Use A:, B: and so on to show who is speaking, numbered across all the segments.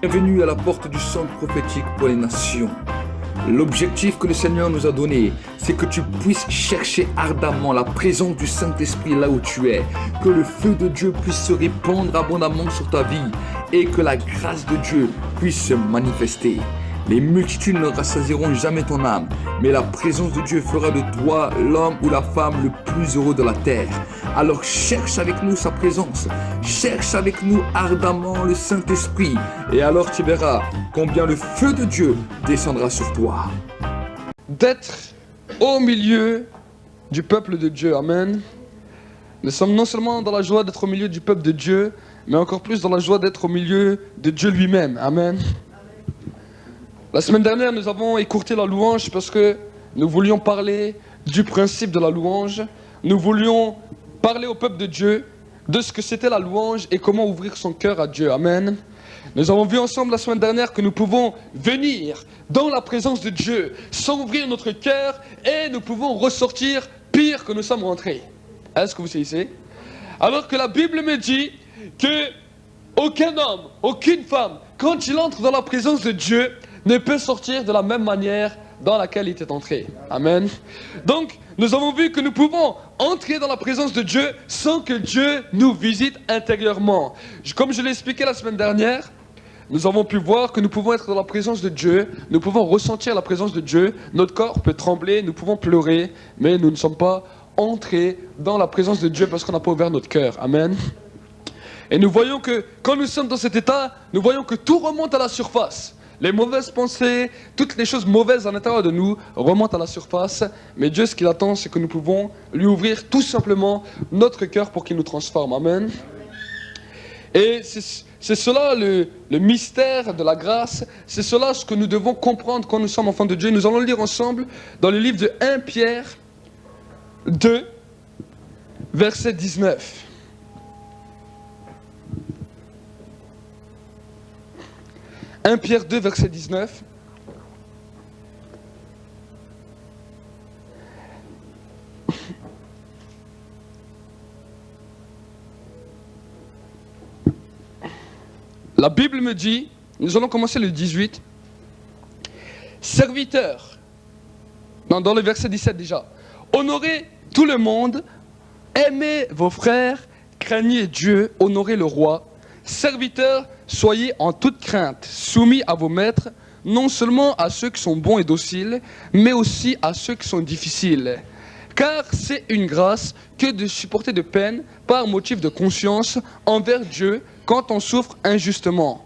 A: Bienvenue à la porte du centre prophétique pour les nations. L'objectif que le Seigneur nous a donné, c'est que tu puisses chercher ardemment la présence du Saint-Esprit là où tu es, que le feu de Dieu puisse se répandre abondamment sur ta vie et que la grâce de Dieu puisse se manifester. Les multitudes ne rassasieront jamais ton âme, mais la présence de Dieu fera de toi l'homme ou la femme le plus heureux de la terre. Alors cherche avec nous sa présence, cherche avec nous ardemment le Saint-Esprit, et alors tu verras combien le feu de Dieu descendra sur toi.
B: D'être au milieu du peuple de Dieu, amen. Nous sommes non seulement dans la joie d'être au milieu du peuple de Dieu, mais encore plus dans la joie d'être au milieu de Dieu lui-même, amen. La semaine dernière, nous avons écourté la louange parce que nous voulions parler du principe de la louange. Nous voulions parler au peuple de Dieu de ce que c'était la louange et comment ouvrir son cœur à Dieu. Amen. Nous avons vu ensemble la semaine dernière que nous pouvons venir dans la présence de Dieu sans ouvrir notre cœur et nous pouvons ressortir pire que nous sommes rentrés. Est-ce que vous saisissez? Alors que la Bible me dit que aucun homme, aucune femme, quand il entre dans la présence de Dieu, ne peut sortir de la même manière dans laquelle il était entré. Amen. Donc, nous avons vu que nous pouvons entrer dans la présence de Dieu sans que Dieu nous visite intérieurement. Comme je l'ai expliqué la semaine dernière, nous avons pu voir que nous pouvons être dans la présence de Dieu, nous pouvons ressentir la présence de Dieu, notre corps peut trembler, nous pouvons pleurer, mais nous ne sommes pas entrés dans la présence de Dieu parce qu'on n'a pas ouvert notre cœur. Amen. Et nous voyons que quand nous sommes dans cet état, nous voyons que tout remonte à la surface. Les mauvaises pensées, toutes les choses mauvaises à l'intérieur de nous remontent à la surface. Mais Dieu, ce qu'il attend, c'est que nous pouvons lui ouvrir tout simplement notre cœur pour qu'il nous transforme. Amen. Et c'est cela le mystère de la grâce. C'est cela ce que nous devons comprendre quand nous sommes enfants de Dieu. Nous allons lire ensemble dans le livre de 1 Pierre 2, verset 19. 1 Pierre 2, verset 19. La Bible me dit, nous allons commencer le 18. Serviteurs, dans le verset 17 déjà. Honorez tout le monde, aimez vos frères, craignez Dieu, honorez le roi. Serviteurs, soyez en toute crainte, soumis à vos maîtres, non seulement à ceux qui sont bons et dociles, mais aussi à ceux qui sont difficiles. Car c'est une grâce que de supporter de peine par motif de conscience envers Dieu quand on souffre injustement.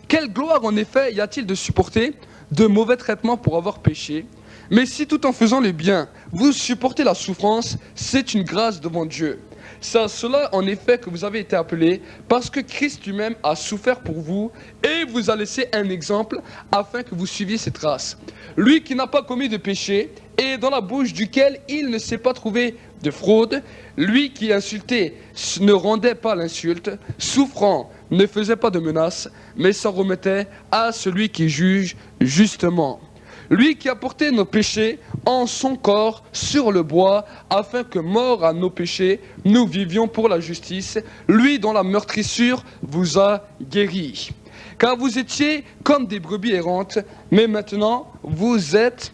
B: Quelle gloire en effet y a-t-il de supporter de mauvais traitements pour avoir péché? Mais si tout en faisant le bien, vous supportez la souffrance, c'est une grâce devant Dieu. C'est à cela en effet que vous avez été appelés, parce que Christ lui-même a souffert pour vous et vous a laissé un exemple afin que vous suiviez ses traces. Lui qui n'a pas commis de péché et dans la bouche duquel il ne s'est pas trouvé de fraude, lui qui insultait ne rendait pas l'insulte, souffrant ne faisait pas de menaces, mais s'en remettait à celui qui juge justement. Lui qui a porté nos péchés en son corps sur le bois, afin que, mort à nos péchés, nous vivions pour la justice. Lui dont la meurtrissure vous a guéris. Car vous étiez comme des brebis errantes, mais maintenant vous êtes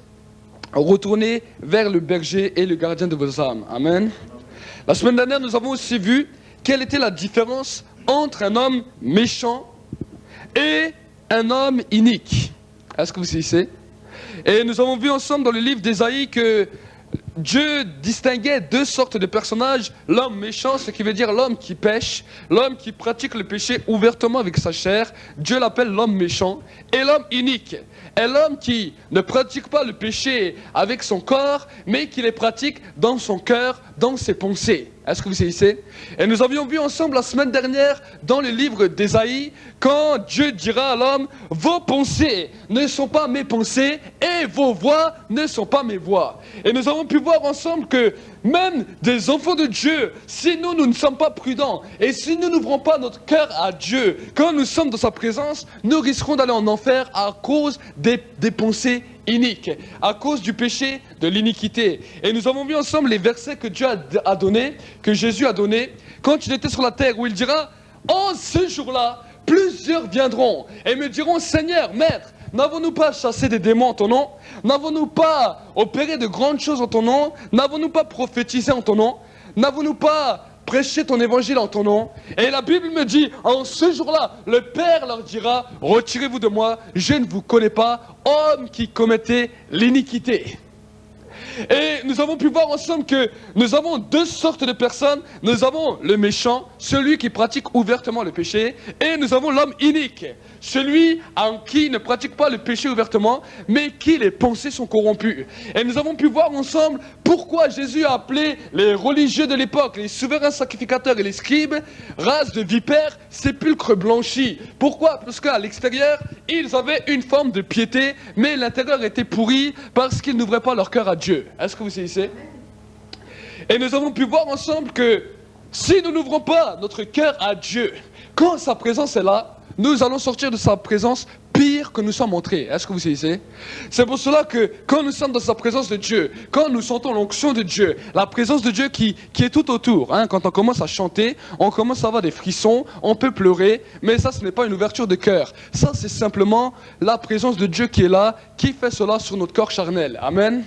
B: retournés vers le berger et le gardien de vos âmes. Amen. La semaine dernière, nous avons aussi vu quelle était la différence entre un homme méchant et un homme inique. Est-ce que vous saisissez? Et nous avons vu ensemble dans le livre d'Ésaïe que Dieu distinguait deux sortes de personnages. L'homme méchant, ce qui veut dire l'homme qui pêche, l'homme qui pratique le péché ouvertement avec sa chair. Dieu l'appelle l'homme méchant. Et l'homme inique est l'homme qui ne pratique pas le péché avec son corps, mais qui les pratique dans son cœur, dans ses pensées. Est-ce que vous saisissez? Et nous avions vu ensemble la semaine dernière dans le livre d'Ésaïe, quand Dieu dira à l'homme, vos pensées ne sont pas mes pensées et vos voix ne sont pas mes voix. Et nous avons pu voir ensemble que même des enfants de Dieu, si nous ne sommes pas prudents et si nous n'ouvrons pas notre cœur à Dieu, quand nous sommes dans sa présence, nous risquerons d'aller en enfer à cause des pensées iniques, à cause du péché de l'iniquité. Et nous avons vu ensemble les versets que Dieu a donnés, que Jésus a donnés, quand il était sur la terre, où il dira, en ce jour-là, plusieurs viendront et me diront, Seigneur, Maître, n'avons-nous pas chassé des démons en ton nom? N'avons-nous pas opéré de grandes choses en ton nom? N'avons-nous pas prophétisé en ton nom? N'avons-nous pas prêché ton évangile en ton nom? Et la Bible me dit, en ce jour-là, le Père leur dira, retirez-vous de moi, je ne vous connais pas, hommes qui commettez l'iniquité. Et nous avons pu voir ensemble que nous avons deux sortes de personnes. Nous avons le méchant, celui qui pratique ouvertement le péché, et nous avons l'homme inique, celui en qui ne pratique pas le péché ouvertement, mais qui les pensées sont corrompues. Et nous avons pu voir ensemble pourquoi Jésus a appelé les religieux de l'époque, les souverains sacrificateurs et les scribes, race de vipères, sépulcre blanchi. Pourquoi? Parce qu'à l'extérieur, ils avaient une forme de piété, mais l'intérieur était pourri parce qu'ils n'ouvraient pas leur cœur à Dieu. Est-ce que vous saisissez? Et nous avons pu voir ensemble que si nous n'ouvrons pas notre cœur à Dieu, quand sa présence est là, nous allons sortir de sa présence pire que nous sommes entrés. Est-ce que vous saisissez? C'est pour cela que quand nous sommes dans sa présence de Dieu, quand nous sentons l'onction de Dieu, la présence de Dieu qui est tout autour, hein, quand on commence à chanter, on commence à avoir des frissons, on peut pleurer, mais ça ce n'est pas une ouverture de cœur. Ça c'est simplement la présence de Dieu qui est là, qui fait cela sur notre corps charnel. Amen.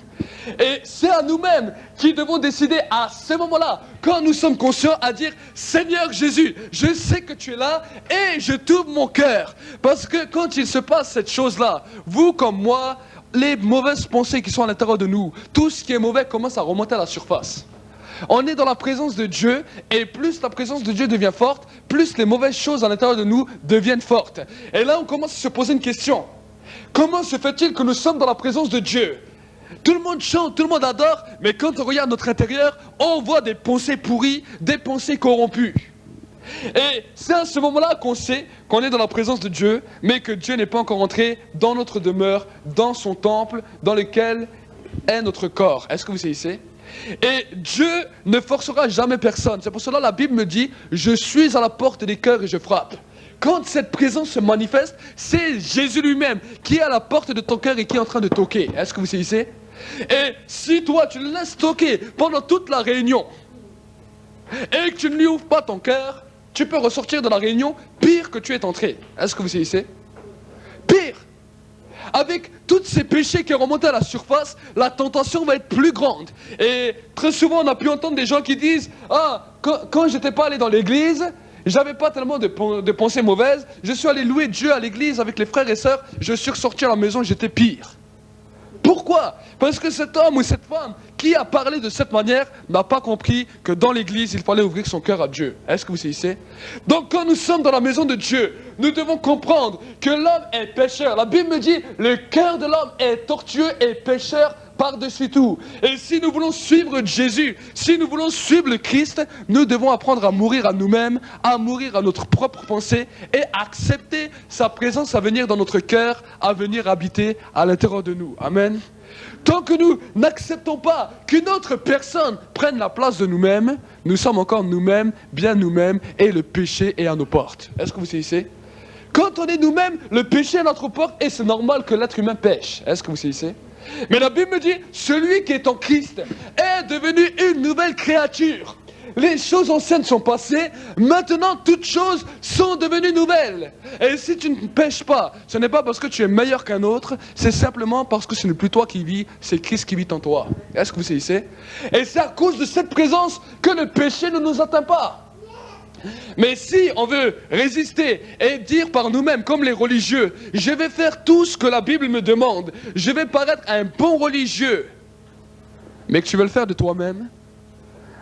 B: Et c'est à nous-mêmes qui devons décider à ce moment-là, quand nous sommes conscients, à dire Seigneur Jésus, je sais que tu es là et je t'ouvre mon cœur. Parce que quand il se passe cette chose-là, vous comme moi, les mauvaises pensées qui sont à l'intérieur de nous, tout ce qui est mauvais commence à remonter à la surface. On est dans la présence de Dieu et plus la présence de Dieu devient forte, plus les mauvaises choses à l'intérieur de nous deviennent fortes. Et là on commence à se poser une question. Comment se fait-il que nous sommes dans la présence de Dieu ? Tout le monde chante, tout le monde adore, mais quand on regarde notre intérieur, on voit des pensées pourries, des pensées corrompues. Et c'est à ce moment-là qu'on sait qu'on est dans la présence de Dieu, mais que Dieu n'est pas encore entré dans notre demeure, dans son temple, dans lequel est notre corps. Est-ce que vous saisissez ? Et Dieu ne forcera jamais personne. C'est pour cela que la Bible me dit « Je suis à la porte des cœurs et je frappe ». Quand cette présence se manifeste, c'est Jésus lui-même qui est à la porte de ton cœur et qui est en train de toquer. Est-ce que vous saisissez ? Et si toi tu le laisses toquer pendant toute la réunion et que tu ne lui ouvres pas ton cœur, tu peux ressortir de la réunion pire que tu es entré. Est-ce que vous saisissez? Pire. Avec tous ces péchés qui remontent à la surface, la tentation va être plus grande. Et très souvent on a pu entendre des gens qui disent « Ah, quand j'étais pas allé dans l'église, j'avais pas tellement de pensées mauvaises, je suis allé louer Dieu à l'église avec les frères et sœurs, je suis ressorti à la maison, j'étais pire. » Pourquoi? Parce que cet homme ou cette femme qui a parlé de cette manière n'a pas compris que dans l'église, il fallait ouvrir son cœur à Dieu. Est-ce que vous saisissez? Donc quand nous sommes dans la maison de Dieu, nous devons comprendre que l'homme est pécheur. La Bible me dit, le cœur de l'homme est tortueux et pécheur par-dessus tout. Et si nous voulons suivre Jésus, si nous voulons suivre le Christ, nous devons apprendre à mourir à nous-mêmes, à mourir à notre propre pensée et accepter sa présence à venir dans notre cœur, à venir habiter à l'intérieur de nous. Amen. Tant que nous n'acceptons pas qu'une autre personne prenne la place de nous-mêmes, nous sommes encore nous-mêmes, bien nous-mêmes, et le péché est à nos portes. Est-ce que vous saisissez? Quand on est nous-mêmes, le péché est à notre porte et c'est normal que l'être humain pêche. Est-ce que vous saisissez? Mais la Bible me dit, celui qui est en Christ est devenu une nouvelle créature. Les choses anciennes sont passées, maintenant toutes choses sont devenues nouvelles. Et si tu ne pêches pas, ce n'est pas parce que tu es meilleur qu'un autre, c'est simplement parce que ce n'est plus toi qui vis, c'est Christ qui vit en toi. Est-ce que vous saisissez? Et c'est à cause de cette présence que le péché ne nous atteint pas. Mais si on veut résister et dire par nous-mêmes, comme les religieux, je vais faire tout ce que la Bible me demande, je vais paraître un bon religieux, mais que tu veux le faire de toi-même,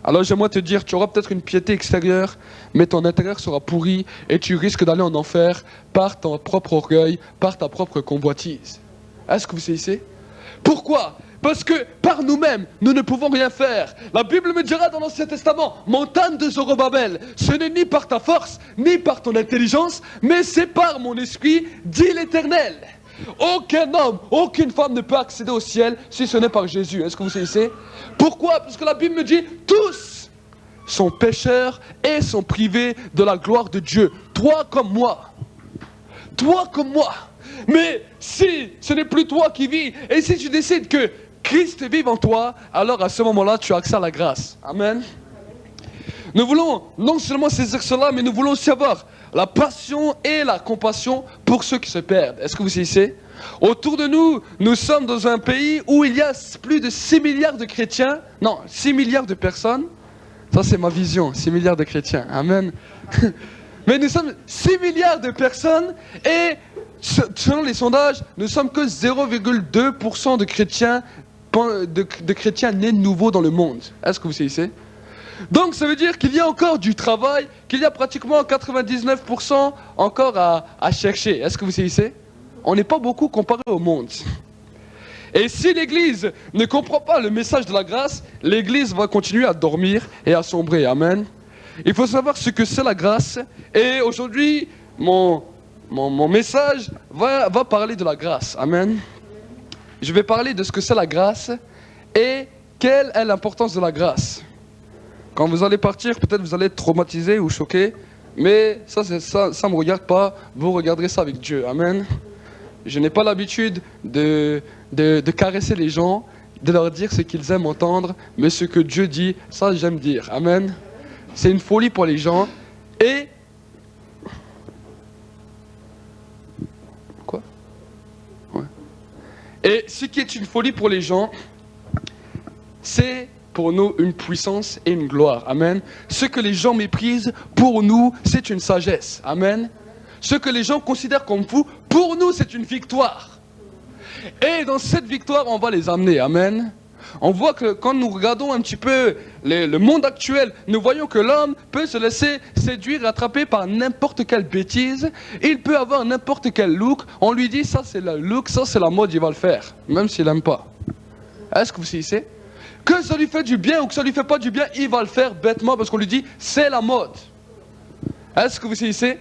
B: alors j'aimerais te dire, tu auras peut-être une piété extérieure, mais ton intérieur sera pourri et tu risques d'aller en enfer par ton propre orgueil, par ta propre convoitise. Est-ce que vous saisissez? Pourquoi? Parce que par nous-mêmes, nous ne pouvons rien faire. La Bible me dira dans l'Ancien Testament, montagne de Zorobabel, ce n'est ni par ta force, ni par ton intelligence, mais c'est par mon esprit, dit l'Éternel. Aucun homme, aucune femme ne peut accéder au ciel si ce n'est par Jésus. Est-ce que vous saisissez? Pourquoi? Parce que la Bible me dit, tous sont pécheurs et sont privés de la gloire de Dieu. Toi comme moi. Toi comme moi. Mais si ce n'est plus toi qui vis, et si tu décides que Christ vive en toi, alors à ce moment-là, tu as accès à la grâce. Amen. Nous voulons non seulement saisir cela, mais nous voulons aussi avoir la passion et la compassion pour ceux qui se perdent. Est-ce que vous saisissez? Autour de nous, nous sommes dans un pays où il y a plus de 6 milliards de chrétiens. Non, 6 milliards de personnes. Ça, c'est ma vision, 6 milliards de chrétiens. Amen. Mais nous sommes 6 milliards de personnes et selon les sondages, nous sommes que 0,2% de chrétiens, de chrétiens nés de nouveau dans le monde. Est-ce que vous saisissez? Donc ça veut dire qu'il y a encore du travail, qu'il y a pratiquement 99% encore à chercher. Est-ce que vous saisissez? On n'est pas beaucoup comparé au monde. Et si l'Église ne comprend pas le message de la grâce, l'Église va continuer à dormir et à sombrer. Amen. Il faut savoir ce que c'est la grâce. Et aujourd'hui, mon message va parler de la grâce. Amen. Je vais parler de ce que c'est la grâce et quelle est l'importance de la grâce. Quand vous allez partir, peut-être vous allez être traumatisé ou choqué, mais ça ne me regarde pas, vous regarderez ça avec Dieu. Amen. Je n'ai pas l'habitude de caresser les gens, de leur dire ce qu'ils aiment entendre, mais ce que Dieu dit, ça j'aime dire. Amen. C'est une folie pour les gens. Et... Quoi? Ouais. Et ce qui est une folie pour les gens, c'est pour nous une puissance et une gloire. Amen. Ce que les gens méprisent, pour nous, c'est une sagesse. Amen. Ce que les gens considèrent comme fou, pour nous, c'est une victoire. Et dans cette victoire, on va les amener. Amen. On voit que quand nous regardons un petit peu le monde actuel, nous voyons que l'homme peut se laisser séduire, attraper par n'importe quelle bêtise. Il peut avoir n'importe quel look. On lui dit, ça c'est le look, ça c'est la mode, il va le faire. Même s'il n'aime pas. Est-ce que vous saisissez? Que ça lui fait du bien ou que ça lui fait pas du bien, il va le faire bêtement parce qu'on lui dit, c'est la mode. Est-ce que vous saisissez?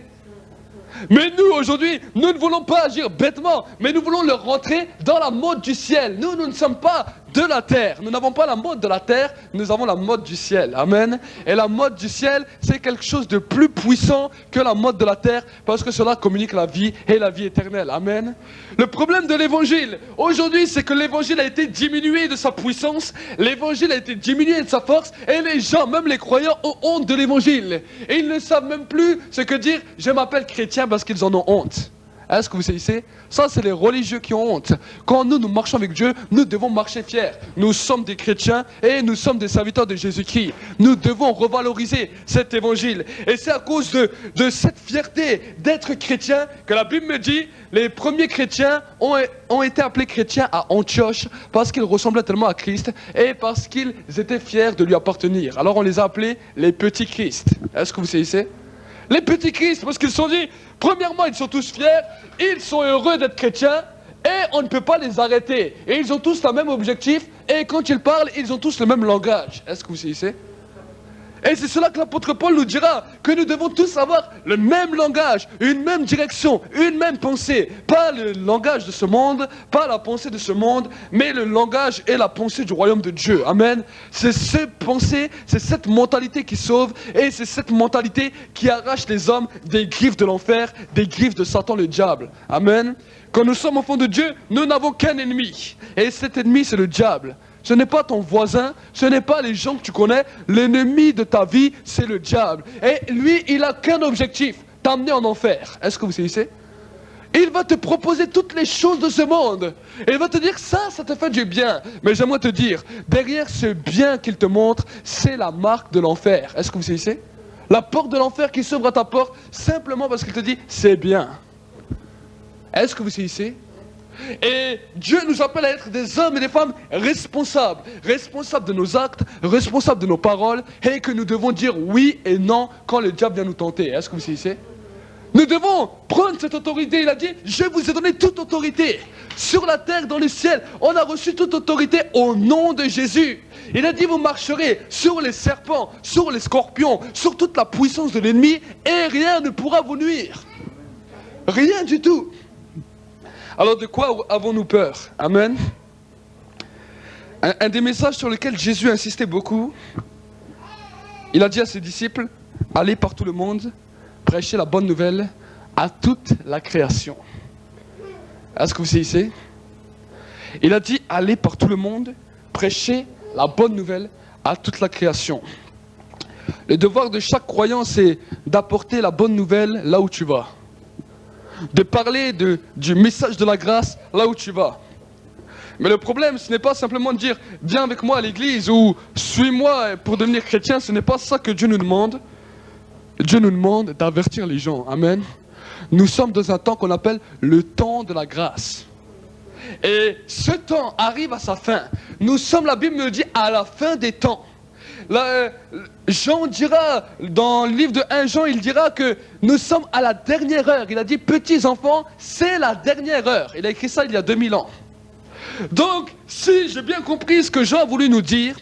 B: Mais nous, aujourd'hui, nous ne voulons pas agir bêtement, mais nous voulons le rentrer dans la mode du ciel. Nous ne sommes pas de la terre. Nous n'avons pas la mode de la terre, nous avons la mode du ciel. Amen. Et la mode du ciel, c'est quelque chose de plus puissant que la mode de la terre, parce que cela communique la vie et la vie éternelle. Amen. Le problème de l'évangile, aujourd'hui, c'est que l'évangile a été diminué de sa puissance, l'évangile a été diminué de sa force, et les gens, même les croyants, ont honte de l'évangile. Et ils ne savent même plus ce que dire, je m'appelle chrétien, parce qu'ils en ont honte. Est-ce que vous saisissez? Ça, c'est les religieux qui ont honte. Quand nous marchons avec Dieu, nous devons marcher fiers. Nous sommes des chrétiens et nous sommes des serviteurs de Jésus-Christ. Nous devons revaloriser cet évangile. Et c'est à cause de cette fierté d'être chrétien que la Bible me dit, les premiers chrétiens ont été appelés chrétiens à Antioche parce qu'ils ressemblaient tellement à Christ et parce qu'ils étaient fiers de lui appartenir. Alors on les a appelés les petits Christ. Est-ce que vous saisissez? Les petits Christ, parce qu'ils se sont dit, premièrement, ils sont tous fiers, ils sont heureux d'être chrétiens, et on ne peut pas les arrêter. Et ils ont tous le même objectif, et quand ils parlent, ils ont tous le même langage. Est-ce que vous saisissez? Et c'est cela que l'apôtre Paul nous dira, que nous devons tous avoir le même langage, une même direction, une même pensée. Pas le langage de ce monde, pas la pensée de ce monde, mais le langage et la pensée du royaume de Dieu. Amen. C'est cette pensée, c'est cette mentalité qui sauve, et c'est cette mentalité qui arrache les hommes des griffes de l'enfer, des griffes de Satan le diable. Amen. Quand nous sommes enfants de Dieu, nous n'avons qu'un ennemi, et cet ennemi c'est le diable. Ce n'est pas ton voisin, ce n'est pas les gens que tu connais. L'ennemi de ta vie, c'est le diable. Et lui, il n'a qu'un objectif, t'amener en enfer. Est-ce que vous saisissez? Il va te proposer toutes les choses de ce monde. Et il va te dire, ça te fait du bien. Mais j'aimerais te dire, derrière ce bien qu'il te montre, c'est la marque de l'enfer. Est-ce que vous saisissez? La porte de l'enfer qui s'ouvre à ta porte, simplement parce qu'il te dit, c'est bien. Est-ce que vous saisissez? Et Dieu nous appelle à être des hommes et des femmes responsables. Responsables de nos actes, responsables de nos paroles. Et que nous devons dire oui et non quand le diable vient nous tenter. Est-ce que vous saisissez? Nous devons prendre cette autorité. Il a dit, je vous ai donné toute autorité. Sur la terre, dans le ciel. On a reçu toute autorité au nom de Jésus. Il a dit, vous marcherez sur les serpents, sur les scorpions, sur toute la puissance de l'ennemi. Et rien ne pourra vous nuire. Rien du tout. Alors de quoi avons-nous peur? Amen. Un des messages sur lesquels Jésus insistait beaucoup, il a dit à ses disciples, allez par tout le monde, prêchez la bonne nouvelle à toute la création. Est-ce que vous saisissez? Il a dit, allez par tout le monde, prêchez la bonne nouvelle à toute la création. Le devoir de chaque croyant, c'est d'apporter la bonne nouvelle là où tu vas. De parler du message de la grâce là où tu vas. Mais le problème, ce n'est pas simplement de dire « viens avec moi à l'église » ou « suis-moi pour devenir chrétien », ce n'est pas ça que Dieu nous demande. Dieu nous demande d'avertir les gens. Amen. Nous sommes dans un temps qu'on appelle le temps de la grâce. Et ce temps arrive à sa fin. Nous sommes, la Bible nous dit, à la fin des temps. Là, Jean dira, dans le livre de 1 Jean, il dira que nous sommes à la dernière heure. Il a dit, petits enfants, c'est la dernière heure. Il a écrit ça il y a 2000 ans. Donc, si j'ai bien compris ce que Jean a voulu nous dire,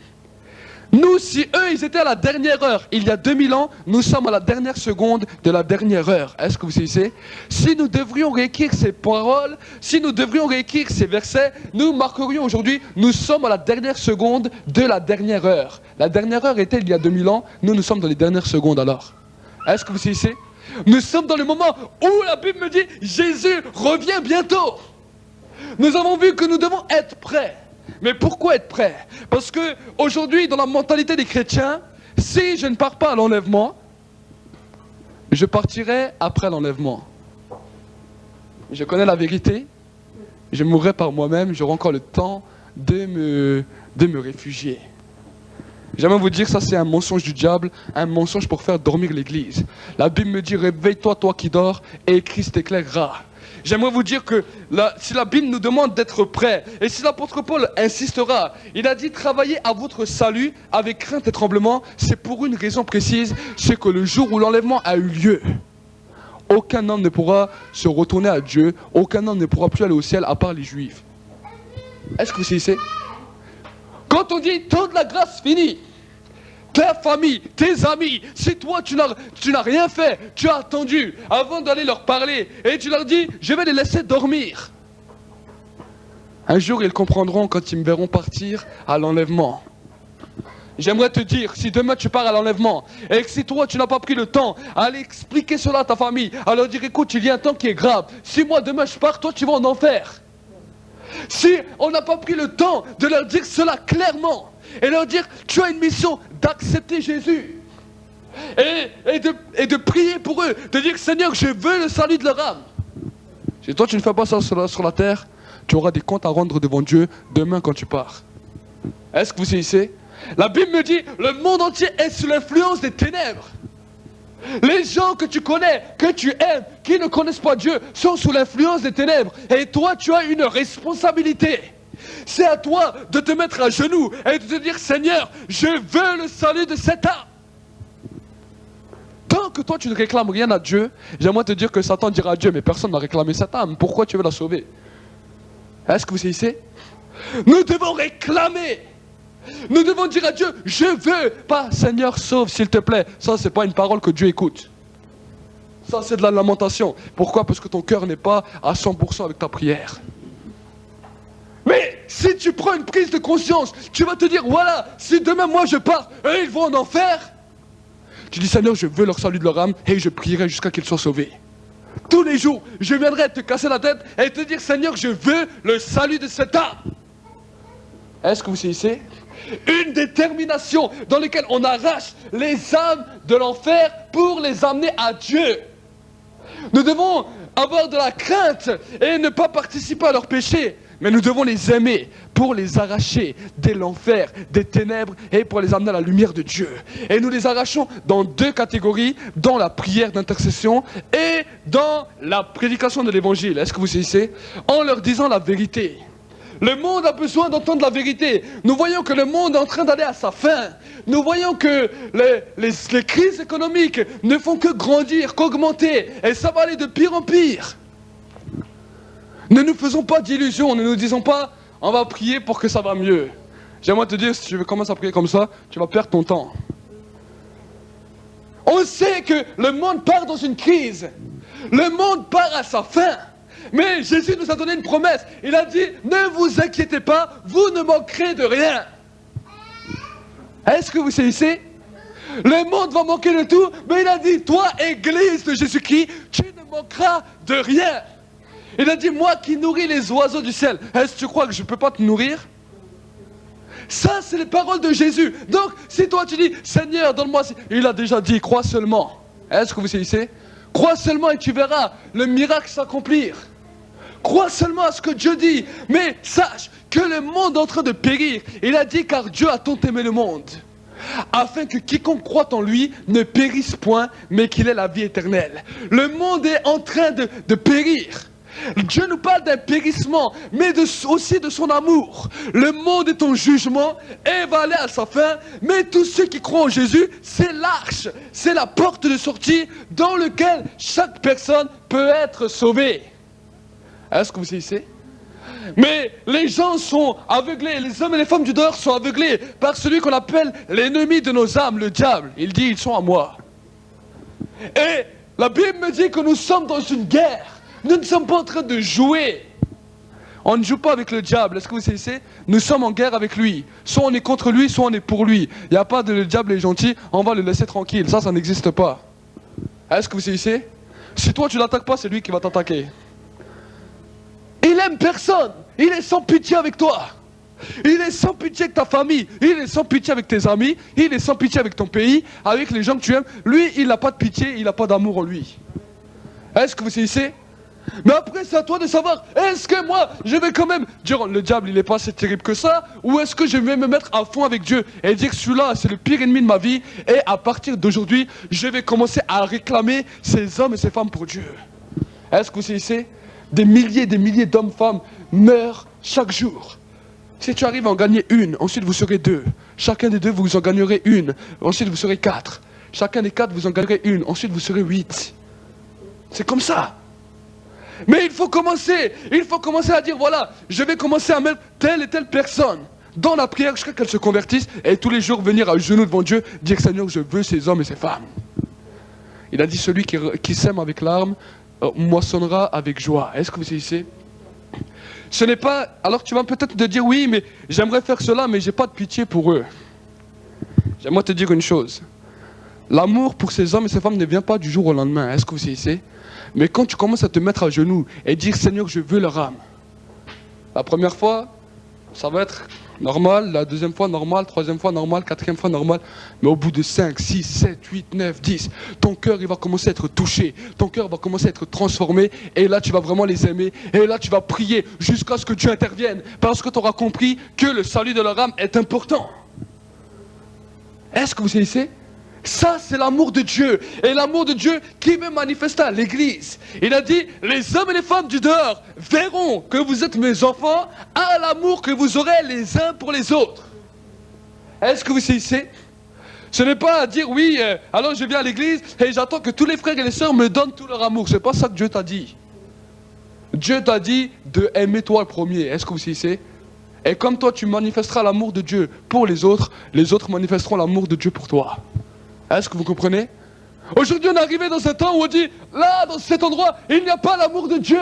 B: nous, si eux, ils étaient à la dernière heure, il y a 2000 ans, nous sommes à la dernière seconde de la dernière heure. Est-ce que vous savez? Si nous devrions réécrire ces paroles, si nous devrions réécrire ces versets, nous marquerions aujourd'hui, nous sommes à la dernière seconde de la dernière heure. La dernière heure était il y a 2000 ans, nous sommes dans les dernières secondes alors. Est-ce que vous savez? Nous sommes dans le moment où la Bible me dit, Jésus revient bientôt. Nous avons vu que nous devons être prêts. Mais pourquoi être prêt? Parce que aujourd'hui, dans la mentalité des chrétiens, si je ne pars pas à l'enlèvement, je partirai après l'enlèvement. Je connais la vérité, je mourrai par moi-même, j'aurai encore le temps de me réfugier. J'aimerais vous dire, ça c'est un mensonge du diable, un mensonge pour faire dormir l'église. La Bible me dit, réveille-toi, toi qui dors, et Christ t'éclairera. J'aimerais vous dire que si la Bible nous demande d'être prêts, et si l'apôtre Paul insistera, il a dit travaillez à votre salut avec crainte et tremblement, c'est pour une raison précise, c'est que le jour où l'enlèvement a eu lieu, aucun homme ne pourra se retourner à Dieu, aucun homme ne pourra plus aller au ciel à part les Juifs. Est-ce que vous savez? Quand on dit toute la grâce finie, ta famille, tes amis, si toi tu n'as rien fait, tu as attendu avant d'aller leur parler et tu leur dis je vais les laisser dormir. Un jour ils comprendront quand ils me verront partir à l'enlèvement. J'aimerais te dire, si demain tu pars à l'enlèvement et que si toi tu n'as pas pris le temps à aller expliquer cela à ta famille, à leur dire écoute il y a un temps qui est grave, si moi demain je pars, toi tu vas en enfer. Si on n'a pas pris le temps de leur dire cela clairement et leur dire tu as une mission d'accepter Jésus et de prier pour eux, de dire Seigneur je veux le salut de leur âme. Si toi tu ne fais pas ça sur la terre, tu auras des comptes à rendre devant Dieu demain quand tu pars. Est-ce que vous savez? La Bible me dit le monde entier est sous l'influence des ténèbres. Les gens que tu connais, que tu aimes, qui ne connaissent pas Dieu, sont sous l'influence des ténèbres. Et toi, tu as une responsabilité. C'est à toi de te mettre à genoux et de te dire, Seigneur, je veux le salut de cette âme. Tant que toi, tu ne réclames rien à Dieu, j'aimerais te dire que Satan dira à Dieu, mais personne n'a réclamé cette âme. Pourquoi tu veux la sauver? Est-ce que vous savez? Nous devons réclamer. Nous devons dire à Dieu, je veux, pas Seigneur sauve s'il te plaît. Ça c'est pas une parole que Dieu écoute. Ça c'est de la lamentation. Pourquoi? Parce que ton cœur n'est pas à 100% avec ta prière. Mais si tu prends une prise de conscience, tu vas te dire, voilà, si demain moi je pars, eux ils vont en enfer. Tu dis Seigneur, je veux leur salut de leur âme et je prierai jusqu'à qu'ils soient sauvés. Tous les jours, je viendrai te casser la tête et te dire Seigneur, je veux le salut de cette âme. Est-ce que vous savez? Une détermination dans laquelle on arrache les âmes de l'enfer pour les amener à Dieu. Nous devons avoir de la crainte et ne pas participer à leurs péchés, mais nous devons les aimer pour les arracher de l'enfer, des ténèbres et pour les amener à la lumière de Dieu. Et nous les arrachons dans deux catégories, dans la prière d'intercession et dans la prédication de l'évangile. Est-ce que vous savez? En leur disant la vérité. Le monde a besoin d'entendre la vérité. Nous voyons que le monde est en train d'aller à sa fin. Nous voyons que les crises économiques ne font que grandir, qu'augmenter. Et ça va aller de pire en pire. Ne nous faisons pas d'illusions. Ne nous disons pas, on va prier pour que ça va mieux. J'aimerais te dire, si tu commences à prier comme ça, tu vas perdre ton temps. On sait que le monde part dans une crise. Le monde part à sa fin. Mais Jésus nous a donné une promesse. Il a dit, ne vous inquiétez pas, vous ne manquerez de rien. Est-ce que vous savez? Le monde va manquer de tout, mais il a dit, toi, Église de Jésus-Christ, tu ne manqueras de rien. Il a dit, moi qui nourris les oiseaux du ciel, est-ce que tu crois que je ne peux pas te nourrir? Ça, c'est les paroles de Jésus. Donc, si toi tu dis, Seigneur, donne-moi... Il a déjà dit, crois seulement. Est-ce que vous saisissez? Crois seulement et tu verras le miracle s'accomplir. Crois seulement à ce que Dieu dit. Mais sache que le monde est en train de périr. Il a dit, car Dieu a tant aimé le monde, afin que quiconque croit en lui ne périsse point, mais qu'il ait la vie éternelle. Le monde est en train de périr. Dieu nous parle d'un périssement, mais aussi de son amour. Le monde est en jugement et va aller à sa fin, mais tous ceux qui croient en Jésus, c'est l'arche, c'est la porte de sortie dans laquelle chaque personne peut être sauvée. Est-ce que vous saisissez? Mais les gens sont aveuglés, les hommes et les femmes du dehors sont aveuglés par celui qu'on appelle l'ennemi de nos âmes, le diable. Il dit, ils sont à moi. Et la Bible me dit que nous sommes dans une guerre. Nous ne sommes pas en train de jouer. On ne joue pas avec le diable. Est-ce que vous savez? Nous sommes en guerre avec lui. Soit on est contre lui, soit on est pour lui. Il n'y a pas de le diable est gentil, on va le laisser tranquille. Ça n'existe pas. Est-ce que vous savez? Si toi tu l'attaques pas, c'est lui qui va t'attaquer. Il aime personne. Il est sans pitié avec toi. Il est sans pitié avec ta famille. Il est sans pitié avec tes amis. Il est sans pitié avec ton pays, avec les gens que tu aimes. Lui, il n'a pas de pitié, il n'a pas d'amour en lui. Est-ce que vous savez? Mais après, c'est à toi de savoir, est-ce que moi, je vais quand même dire, le diable, il n'est pas si terrible que ça, ou est-ce que je vais me mettre à fond avec Dieu et dire, celui-là, c'est le pire ennemi de ma vie, et à partir d'aujourd'hui, je vais commencer à réclamer ces hommes et ces femmes pour Dieu. Est-ce que vous savez? Des milliers d'hommes, femmes meurent chaque jour. Si tu arrives à en gagner une, ensuite vous serez deux. Chacun des deux, vous en gagnerez une, ensuite vous serez quatre. Chacun des quatre, vous en gagnerez une, ensuite vous serez 8. C'est comme ça. Mais il faut commencer à dire, voilà, je vais commencer à mettre telle et telle personne dans la prière jusqu'à qu'elle se convertisse et tous les jours venir à genoux devant Dieu, dire, Seigneur, je veux ces hommes et ces femmes. Il a dit, celui qui sème avec larmes, moissonnera avec joie. Est-ce que vous savez? Ce n'est pas... Alors tu vas peut-être te dire, oui, mais j'aimerais faire cela, mais j'ai pas de pitié pour eux. J'aimerais te dire une chose. L'amour pour ces hommes et ces femmes ne vient pas du jour au lendemain. Est-ce que vous savez? Mais quand tu commences à te mettre à genoux et dire, Seigneur, je veux leur âme. La première fois, ça va être normal. La deuxième fois, normal. Troisième fois, normal. Quatrième fois, normal. Mais au bout de 5, 6, 7, 8, 9, 10, ton cœur, il va commencer à être touché. Ton cœur va commencer à être transformé. Et là, tu vas vraiment les aimer. Et là, tu vas prier jusqu'à ce que Dieu intervienne. Parce que tu auras compris que le salut de leur âme est important. Est-ce que vous savez? Ça, c'est l'amour de Dieu. Et l'amour de Dieu qui veut manifester à l'église. Il a dit, les hommes et les femmes du dehors verront que vous êtes mes enfants à l'amour que vous aurez les uns pour les autres. Est-ce que vous savez? Ce n'est pas à dire, oui, alors je viens à l'église et j'attends que tous les frères et les sœurs me donnent tout leur amour. C'est pas ça que Dieu t'a dit. Dieu t'a dit de aimer toi le premier. Est-ce que vous savez? Et comme toi, tu manifesteras l'amour de Dieu pour les autres manifesteront l'amour de Dieu pour toi. Est-ce que vous comprenez? Aujourd'hui, on est arrivé dans un temps où on dit, là, dans cet endroit, il n'y a pas l'amour de Dieu.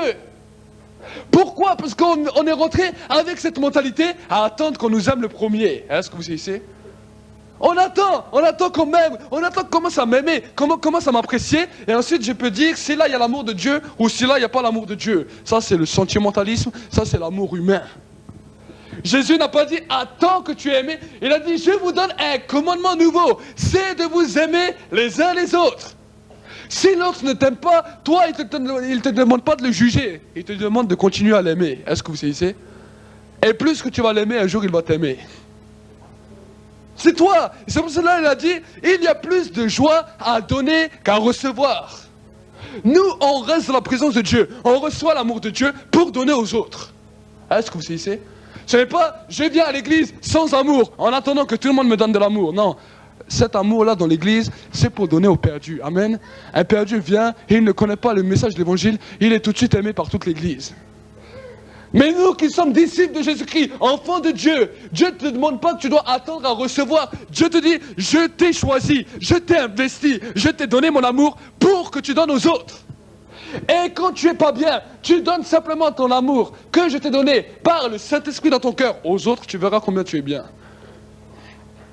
B: Pourquoi? Parce qu'on est rentré avec cette mentalité à attendre qu'on nous aime le premier. Est-ce que vous savez? On attend qu'on m'aime, on attend qu'on commence à m'aimer, qu'on commence à m'apprécier, et ensuite je peux dire si là il y a l'amour de Dieu, ou si là il n'y a pas l'amour de Dieu. Ça c'est le sentimentalisme, ça c'est l'amour humain. Jésus n'a pas dit « attends que tu es aimé ». Il a dit « je vous donne un commandement nouveau, c'est de vous aimer les uns les autres ». Si l'autre ne t'aime pas, toi il ne te demande pas de le juger, il te demande de continuer à l'aimer. Est-ce que vous savez? Et plus que tu vas l'aimer, un jour il va t'aimer. C'est toi. C'est pour cela qu'il a dit « il y a plus de joie à donner qu'à recevoir ». Nous, on reste dans la présence de Dieu, on reçoit l'amour de Dieu pour donner aux autres. Est-ce que vous savez? Ce n'est pas, je viens à l'église sans amour, en attendant que tout le monde me donne de l'amour. Non, cet amour-là dans l'église, c'est pour donner aux perdus. Amen. Un perdu vient, et il ne connaît pas le message de l'évangile, il est tout de suite aimé par toute l'église. Mais nous qui sommes disciples de Jésus-Christ, enfants de Dieu, Dieu ne te demande pas que tu dois attendre à recevoir. Dieu te dit, je t'ai choisi, je t'ai investi, je t'ai donné mon amour pour que tu donnes aux autres. Et quand tu es pas bien, tu donnes simplement ton amour que je t'ai donné par le Saint-Esprit dans ton cœur aux autres, tu verras combien tu es bien.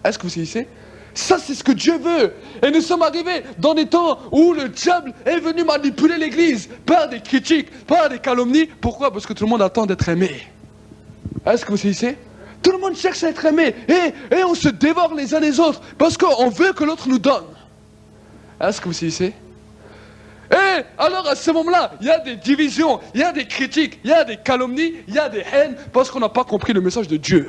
B: Est-ce que vous savez? Ça c'est ce que Dieu veut. Et nous sommes arrivés dans des temps où le diable est venu manipuler l'église par des critiques, par des calomnies. Pourquoi? Parce que tout le monde attend d'être aimé. Est-ce que vous savez? Tout le monde cherche à être aimé. Et on se dévore les uns les autres parce qu'on veut que l'autre nous donne. Est-ce que vous saisissez? Et alors à ce moment-là, il y a des divisions, il y a des critiques, il y a des calomnies, il y a des haines parce qu'on n'a pas compris le message de Dieu.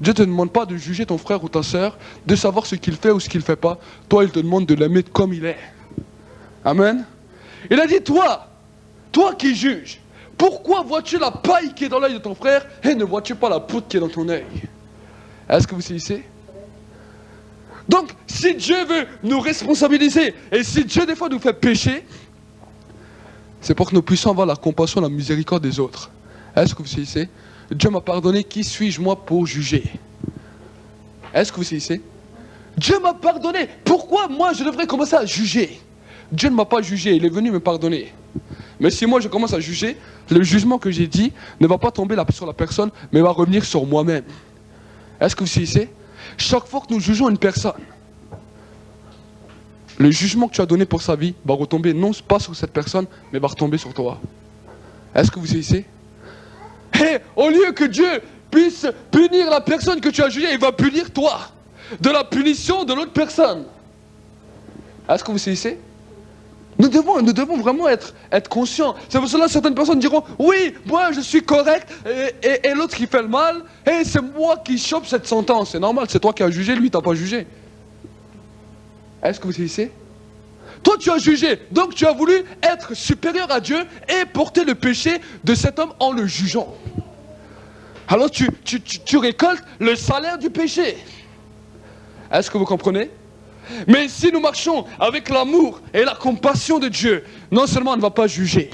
B: Dieu ne te demande pas de juger ton frère ou ta soeur, de savoir ce qu'il fait ou ce qu'il ne fait pas. Toi, il te demande de l'aimer comme il est. Amen. Il a dit, toi qui juges, pourquoi vois-tu la paille qui est dans l'œil de ton frère et ne vois-tu pas la poudre qui est dans ton œil? Est-ce que vous saisissez? Donc, si Dieu veut nous responsabiliser et si Dieu des fois nous fait pécher, c'est pour que nous puissions avoir la compassion, la miséricorde des autres. Est-ce que vous saisissez? Dieu m'a pardonné, qui suis-je moi pour juger? Est-ce que vous saisissez? Dieu m'a pardonné, pourquoi moi je devrais commencer à juger? Dieu ne m'a pas jugé, il est venu me pardonner. Mais si moi je commence à juger, le jugement que j'ai dit ne va pas tomber sur la personne, mais va revenir sur moi-même. Est-ce que vous saisissez? Chaque fois que nous jugeons une personne, le jugement que tu as donné pour sa vie va retomber non pas sur cette personne, mais va retomber sur toi. Est-ce que vous saisissez? Et au lieu que Dieu puisse punir la personne que tu as jugée, il va punir toi de la punition de l'autre personne. Est-ce que vous saisissez? Nous devons vraiment être conscients. C'est pour cela que certaines personnes diront, oui, moi je suis correct, et l'autre qui fait le mal, et c'est moi qui chope cette sentence. C'est normal, c'est toi qui as jugé, lui t'as pas jugé. Est-ce que vous saisissez? Toi tu as jugé, donc tu as voulu être supérieur à Dieu et porter le péché de cet homme en le jugeant. Alors tu récoltes le salaire du péché. Est-ce que vous comprenez? Mais si nous marchons avec l'amour et la compassion de Dieu, non seulement on ne va pas juger,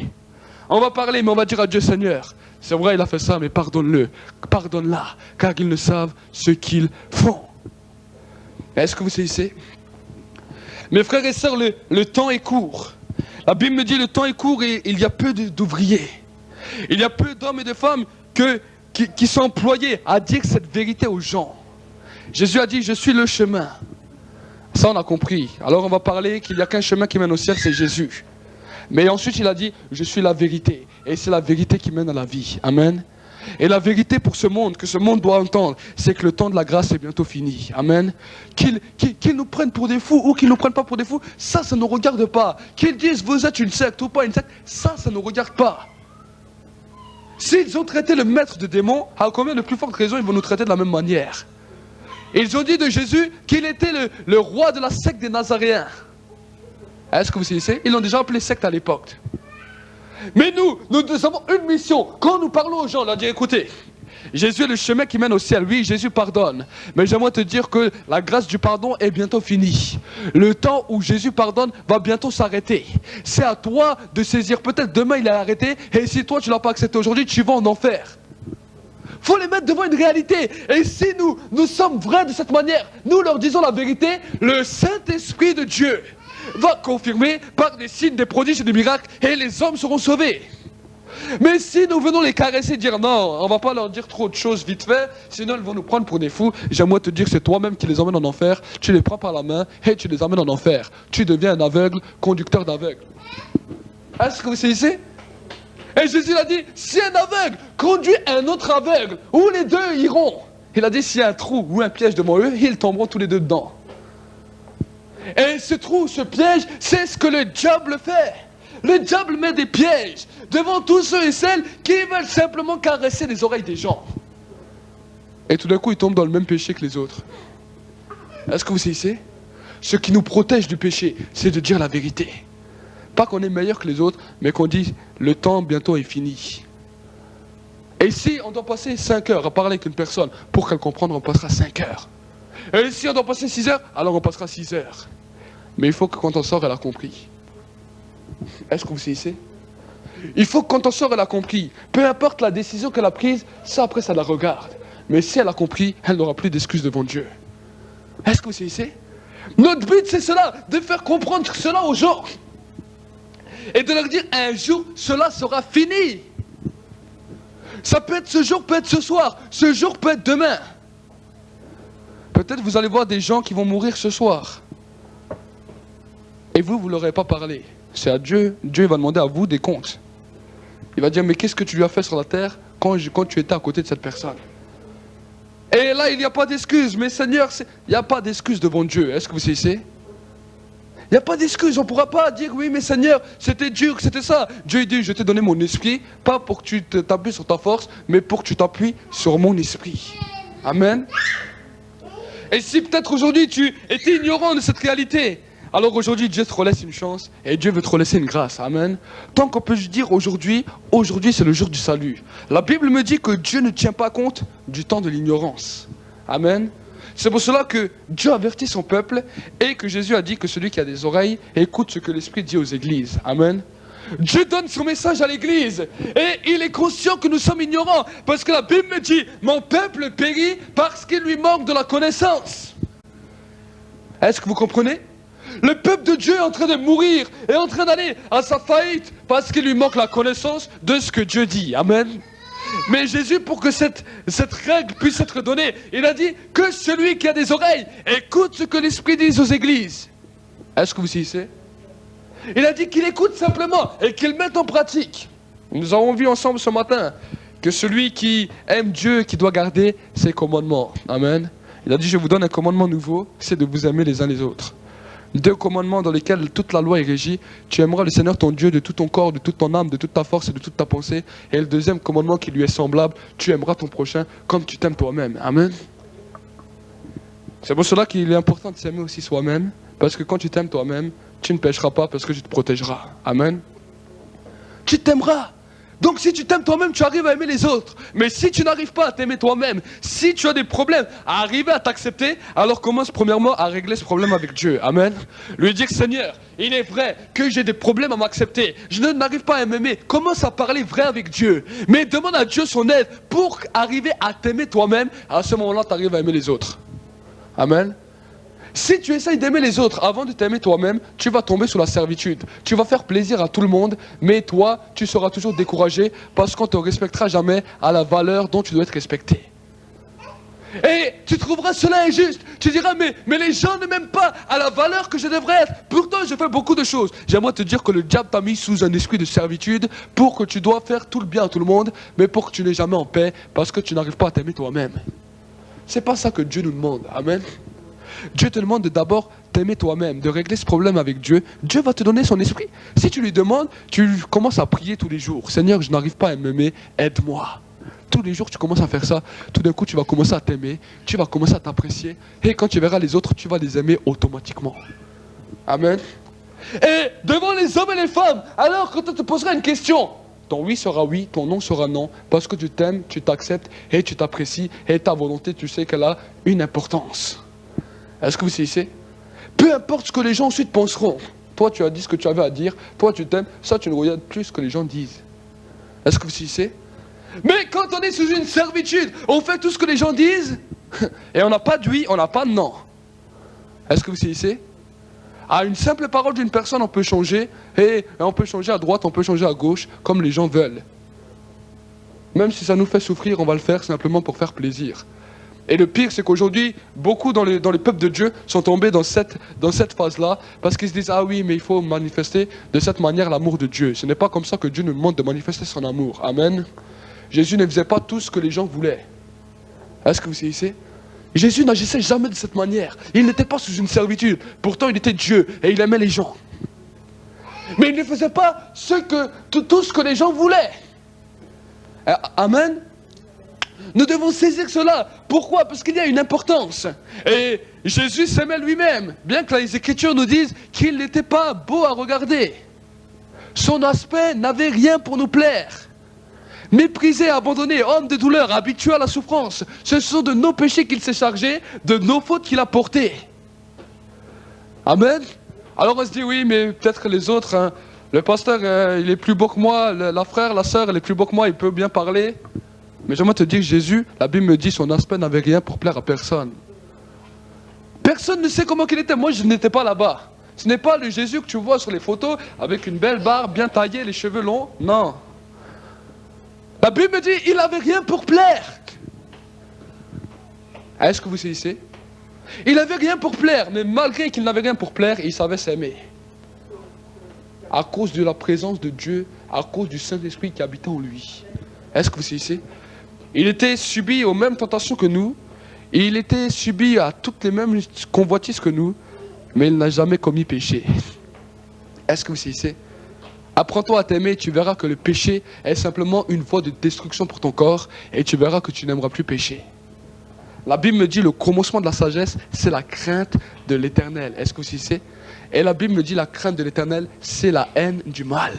B: on va parler, mais on va dire à Dieu, Seigneur, c'est vrai il a fait ça, mais pardonne-le, pardonne-la, car ils ne savent ce qu'ils font. Est-ce que vous saisissez? Mes frères et sœurs, le temps est court. La Bible me dit le temps est court et il y a peu d'ouvriers. Il y a peu d'hommes et de femmes qui sont employés à dire cette vérité aux gens. Jésus a dit, je suis le chemin. Ça on a compris. Alors on va parler qu'il n'y a qu'un chemin qui mène au ciel, c'est Jésus. Mais ensuite il a dit, je suis la vérité. Et c'est la vérité qui mène à la vie. Amen. Et la vérité pour ce monde, que ce monde doit entendre, c'est que le temps de la grâce est bientôt fini. Amen. Qu'ils nous prennent pour des fous ou qu'ils ne nous prennent pas pour des fous, ça ne nous regarde pas. Qu'ils disent vous êtes une secte ou pas une secte, ça ne nous regarde pas. S'ils ont traité le maître de démons, à combien de plus fortes raisons ils vont nous traiter de la même manière? Ils ont dit de Jésus qu'il était le roi de la secte des Nazaréens. Est-ce que vous savez? Ils l'ont déjà appelé secte à l'époque. Mais nous avons une mission. Quand nous parlons aux gens, on leur dit écoutez, Jésus est le chemin qui mène au ciel. Oui, Jésus pardonne. Mais j'aimerais te dire que la grâce du pardon est bientôt finie. Le temps où Jésus pardonne va bientôt s'arrêter. C'est à toi de saisir. Peut-être demain il est arrêté. Et si toi tu ne l'as pas accepté aujourd'hui, tu vas en enfer. Il faut les mettre devant une réalité. Et si nous sommes vrais de cette manière, nous leur disons la vérité, le Saint-Esprit de Dieu va confirmer par des signes, des prodiges et des miracles, et les hommes seront sauvés. Mais si nous venons les caresser et dire non, on ne va pas leur dire trop de choses vite fait, sinon ils vont nous prendre pour des fous, j'aimerais te dire que c'est toi-même qui les emmènes en enfer, tu les prends par la main et tu les emmènes en enfer. Tu deviens un aveugle, conducteur d'aveugle. Est-ce que vous saisissez? Et Jésus a dit, si un aveugle conduit un autre aveugle, où les deux iront? Il a dit, s'il y a un trou ou un piège devant eux, ils tomberont tous les deux dedans. Et ce trou, ce piège, c'est ce que le diable fait. Le diable met des pièges devant tous ceux et celles qui veulent simplement caresser les oreilles des gens. Et tout d'un coup, ils tombent dans le même péché que les autres. Est-ce que vous saisissez? Ce qui nous protège du péché, c'est de dire la vérité. Pas qu'on est meilleur que les autres, mais qu'on dit le temps bientôt est fini. Et si on doit passer 5 heures à parler avec une personne, pour qu'elle comprenne, on passera 5 heures. Et si on doit passer 6 heures, alors on passera 6 heures. Mais il faut que quand on sort, elle a compris. Est-ce que vous saisissez? Il faut que quand on sort, elle a compris. Peu importe la décision qu'elle a prise, ça après ça la regarde. Mais si elle a compris, elle n'aura plus d'excuses devant Dieu. Est-ce que vous saisissez? Notre but c'est cela, de faire comprendre cela aux gens. Et de leur dire un jour, cela sera fini. Ça peut être ce jour, peut être ce soir. Ce jour peut être demain. Peut-être vous allez voir des gens qui vont mourir ce soir. Et vous ne leur avez pas parlé. C'est à Dieu. Dieu va demander à vous des comptes. Il va dire, mais qu'est-ce que tu lui as fait sur la terre quand tu étais à côté de cette personne? Et là, il n'y a pas d'excuse. Mais Seigneur, il n'y a pas d'excuse devant Dieu. Est-ce que vous savez? Il n'y a pas d'excuse. On ne pourra pas dire, oui, mais Seigneur, c'était dur, c'était ça. Dieu dit, je t'ai donné mon esprit, pas pour que tu t'appuies sur ta force, mais pour que tu t'appuies sur mon esprit. Amen. Et si peut-être aujourd'hui tu étais ignorant de cette réalité, alors aujourd'hui Dieu te relaisse une chance et Dieu veut te relaisser une grâce. Amen. Tant qu'on peut dire aujourd'hui c'est le jour du salut. La Bible me dit que Dieu ne tient pas compte du temps de l'ignorance. Amen. C'est pour cela que Dieu avertit son peuple et que Jésus a dit que celui qui a des oreilles écoute ce que l'Esprit dit aux églises. Amen. Dieu donne son message à l'église et il est conscient que nous sommes ignorants parce que la Bible me dit mon peuple périt parce qu'il lui manque de la connaissance. Est-ce que vous comprenez? Le peuple de Dieu est en train de mourir, est en train d'aller à sa faillite parce qu'il lui manque la connaissance de ce que Dieu dit. Amen. Mais Jésus, pour que cette règle puisse être donnée, il a dit que celui qui a des oreilles écoute ce que l'Esprit dit aux églises. Est-ce que vous saisissez? Il a dit qu'il écoute simplement et qu'il mette en pratique. Nous avons vu ensemble ce matin que celui qui aime Dieu, qui doit garder ses commandements. Amen. Il a dit, je vous donne un commandement nouveau, c'est de vous aimer les uns les autres. 2 commandements dans lesquels toute la loi est régie. Tu aimeras le Seigneur ton Dieu de tout ton corps, de toute ton âme, de toute ta force et de toute ta pensée. Et le 2e commandement qui lui est semblable, tu aimeras ton prochain comme tu t'aimes toi-même. Amen. C'est pour cela qu'il est important de s'aimer aussi soi-même. Parce que quand tu t'aimes toi-même, tu ne pécheras pas parce que tu te protégeras. Amen. Tu t'aimeras. Donc si tu t'aimes toi-même, tu arrives à aimer les autres. Mais si tu n'arrives pas à t'aimer toi-même, si tu as des problèmes à arriver à t'accepter, alors commence premièrement à régler ce problème avec Dieu. Amen. Lui dire, Seigneur, il est vrai que j'ai des problèmes à m'accepter. Je n'arrive pas à m'aimer. Commence à parler vrai avec Dieu. Mais demande à Dieu son aide pour arriver à t'aimer toi-même. À ce moment-là, tu arrives à aimer les autres. Amen. Si tu essayes d'aimer les autres avant de t'aimer toi-même, tu vas tomber sous la servitude. Tu vas faire plaisir à tout le monde, mais toi, tu seras toujours découragé parce qu'on ne te respectera jamais à la valeur dont tu dois être respecté. Et tu trouveras cela injuste. Tu diras, mais les gens ne m'aiment pas à la valeur que je devrais être. Pourtant, je fais beaucoup de choses. J'aimerais te dire que le diable t'a mis sous un esprit de servitude pour que tu dois faire tout le bien à tout le monde, mais pour que tu n'es jamais en paix parce que tu n'arrives pas à t'aimer toi-même. C'est pas ça que Dieu nous demande. Amen. Dieu te demande de d'abord t'aimer toi-même, de régler ce problème avec Dieu. Dieu va te donner son esprit. Si tu lui demandes, tu commences à prier tous les jours. Seigneur, je n'arrive pas à m'aimer, aide-moi. Tous les jours, tu commences à faire ça. Tout d'un coup, tu vas commencer à t'aimer. Tu vas commencer à t'apprécier. Et quand tu verras les autres, tu vas les aimer automatiquement. Amen. Et devant les hommes et les femmes, alors quand on te posera une question, ton oui sera oui, ton non sera non. Parce que tu t'aimes, tu t'acceptes et tu t'apprécies. Et ta volonté, tu sais qu'elle a une importance. Est-ce que vous saisissez? Peu importe ce que les gens ensuite penseront. Toi, tu as dit ce que tu avais à dire. Toi, tu t'aimes. Ça, tu ne regardes plus ce que les gens disent. Est-ce que vous saisissez? Mais quand on est sous une servitude, on fait tout ce que les gens disent. Et on n'a pas de oui, on n'a pas de non. Est-ce que vous saisissez? À une simple parole d'une personne, on peut changer. Et on peut changer à droite, on peut changer à gauche, comme les gens veulent. Même si ça nous fait souffrir, on va le faire simplement pour faire plaisir. Et le pire, c'est qu'aujourd'hui, beaucoup dans les peuples de Dieu sont tombés dans cette phase-là, parce qu'ils se disent, ah oui, mais il faut manifester de cette manière l'amour de Dieu. Ce n'est pas comme ça que Dieu nous demande de manifester son amour. Amen. Jésus ne faisait pas tout ce que les gens voulaient. Est-ce que vous saisissez? Jésus n'agissait jamais de cette manière. Il n'était pas sous une servitude. Pourtant, il était Dieu et il aimait les gens. Mais il ne faisait pas tout ce que les gens voulaient. Amen. Nous devons saisir cela. Pourquoi? Parce qu'il y a une importance. Et Jésus s'aimait lui-même, bien que les Écritures nous disent qu'il n'était pas beau à regarder. Son aspect n'avait rien pour nous plaire. Méprisé, abandonné, homme de douleur, habitué à la souffrance. Ce sont de nos péchés qu'il s'est chargé, de nos fautes qu'il a portées. Amen. Alors on se dit, oui, mais peut-être que les autres, hein, le pasteur, il est plus beau que moi, la frère, la sœur, elle est plus beau que moi, il peut bien parler. Mais j'aimerais te dire, Jésus, la Bible me dit, son aspect n'avait rien pour plaire à personne. Personne ne sait comment il était. Moi, je n'étais pas là-bas. Ce n'est pas le Jésus que tu vois sur les photos, avec une belle barbe, bien taillée, les cheveux longs. Non. La Bible me dit, il n'avait rien pour plaire. Est-ce que vous saisissez? Il n'avait rien pour plaire, mais malgré qu'il n'avait rien pour plaire, il savait s'aimer. À cause de la présence de Dieu, à cause du Saint-Esprit qui habitait en lui. Est-ce que vous saisissez? Il était subi aux mêmes tentations que nous, Il était subi à toutes les mêmes convoitises que nous, mais il n'a jamais commis péché. Est-ce que vous saisissez? Apprends-toi à t'aimer, tu verras que le péché est simplement une voie de destruction pour ton corps et tu verras que tu n'aimeras plus pécher. La Bible me dit le commencement de la sagesse, c'est la crainte de l'Éternel. Est-ce que vous saisissez? Et la Bible me dit la crainte de l'Éternel, c'est la haine du mal.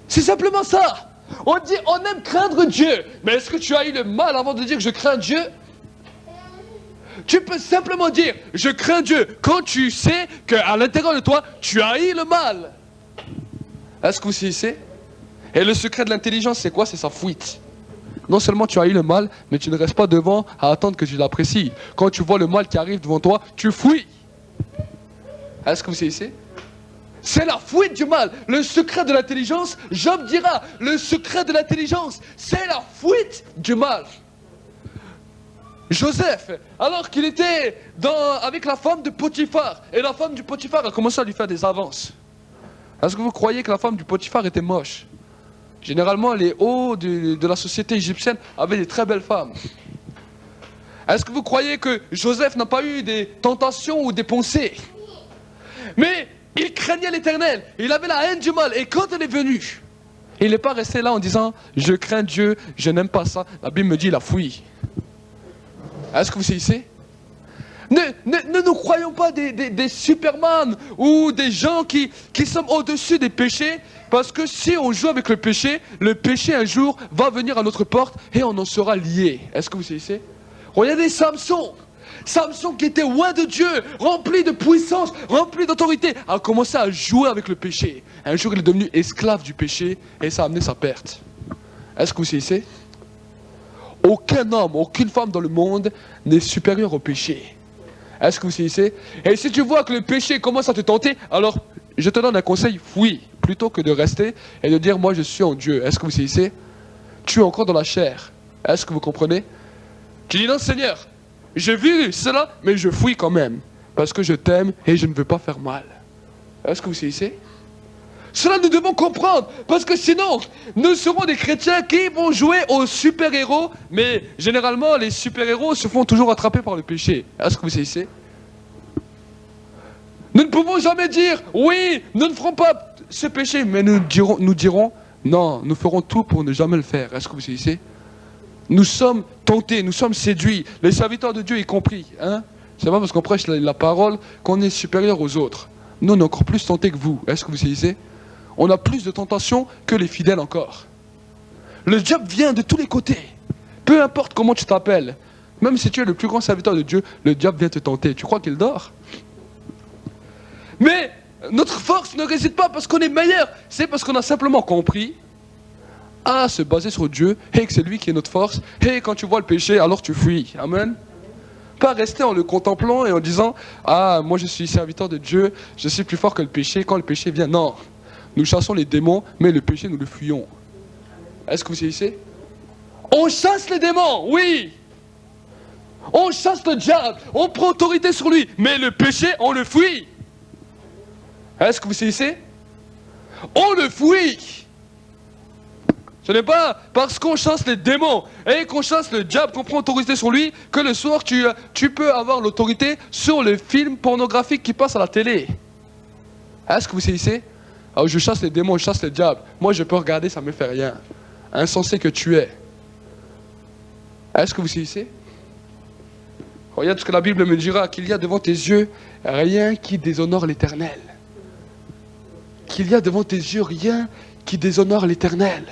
B: C'est simplement ça. On dit on aime craindre Dieu, mais est-ce que tu as eu le mal avant de dire je crains Dieu? Tu peux simplement dire je crains Dieu quand tu sais qu'à l'intérieur de toi, tu haïs le mal. Est-ce que vous saisissez? Et le secret de l'intelligence, c'est quoi? C'est sa fuite. Non seulement tu haïs le mal, mais tu ne restes pas devant à attendre que tu l'apprécies. Quand tu vois le mal qui arrive devant toi, tu fuis. Est-ce que vous saisissez? C'est la fuite du mal. Le secret de l'intelligence, Job dira, le secret de l'intelligence, c'est la fuite du mal. Joseph, alors qu'il était avec la femme de Potiphar, et la femme du Potiphar a commencé à lui faire des avances. Est-ce que vous croyez que la femme du Potiphar était moche? Généralement, les hauts de la société égyptienne avaient des très belles femmes. Est-ce que vous croyez que Joseph n'a pas eu des tentations ou des pensées? Mais il craignait l'Éternel, il avait la haine du mal, et quand elle est venue, il n'est pas resté là en disant « Je crains Dieu, je n'aime pas ça ». La Bible me dit il a fui. Est-ce que vous saisissez? Ne nous croyons pas des Superman ou des gens qui sont au-dessus des péchés, parce que si on joue avec le péché un jour va venir à notre porte et on en sera lié. Est-ce que vous saisissez? Regardez Samson. Samson qui était loin de Dieu, rempli de puissance, rempli d'autorité, a commencé à jouer avec le péché. Un jour il est devenu esclave du péché et ça a amené sa perte. Est-ce que vous saisissez? Aucun homme, aucune femme dans le monde n'est supérieur au péché. Est-ce que vous saisissez? Et si tu vois que le péché commence à te tenter, alors je te donne un conseil, fuis, plutôt que de rester et de dire moi je suis en Dieu. Est-ce que vous saisissez? Tu es encore dans la chair. Est-ce que vous comprenez? Tu dis non Seigneur, j'ai vu cela, mais je fuis quand même, parce que je t'aime et je ne veux pas faire mal. Est-ce que vous saisissez? Cela nous devons comprendre, parce que sinon, nous serons des chrétiens qui vont jouer aux super-héros, mais généralement, les super-héros se font toujours attraper par le péché. Est-ce que vous saisissez? Nous ne pouvons jamais dire, oui, nous ne ferons pas ce péché, mais nous dirons, non, nous ferons tout pour ne jamais le faire. Est-ce que vous saisissez? Nous sommes tentés, nous sommes séduits, les serviteurs de Dieu y compris. Hein? C'est pas parce qu'on prêche la parole qu'on est supérieur aux autres. Nous, on est encore plus tentés que vous. Est-ce que vous saisissez? On a plus de tentations que les fidèles encore. Le diable vient de tous les côtés. Peu importe comment tu t'appelles. Même si tu es le plus grand serviteur de Dieu, le diable vient te tenter. Tu crois qu'il dort? Mais notre force ne réside pas parce qu'on est meilleur. C'est parce qu'on a simplement compris à se baser sur Dieu et que c'est lui qui est notre force. Et quand tu vois le péché, alors tu fuis. Amen. Pas rester en le contemplant et en disant « Ah, moi je suis serviteur de Dieu, je suis plus fort que le péché. » Quand le péché vient, non. Nous chassons les démons, mais le péché, nous le fuyons. Est-ce que vous saisissez? On chasse les démons, oui. On chasse le diable, on prend autorité sur lui, mais le péché, on le fuit. Est-ce que vous saisissez? On le fuit. Ce n'est pas parce qu'on chasse les démons et qu'on chasse le diable, qu'on prend autorité sur lui, que le soir, tu peux avoir l'autorité sur le film pornographique qui passe à la télé. Est-ce que vous saisissez? Alors je chasse les démons, je chasse le diable. Moi je peux regarder, ça ne me fait rien. Insensé que tu es. Est-ce que vous saisissez? Regarde ce que la Bible me dira, qu'il y a devant tes yeux rien qui déshonore l'Éternel. Qu'il y a devant tes yeux rien qui déshonore l'Éternel.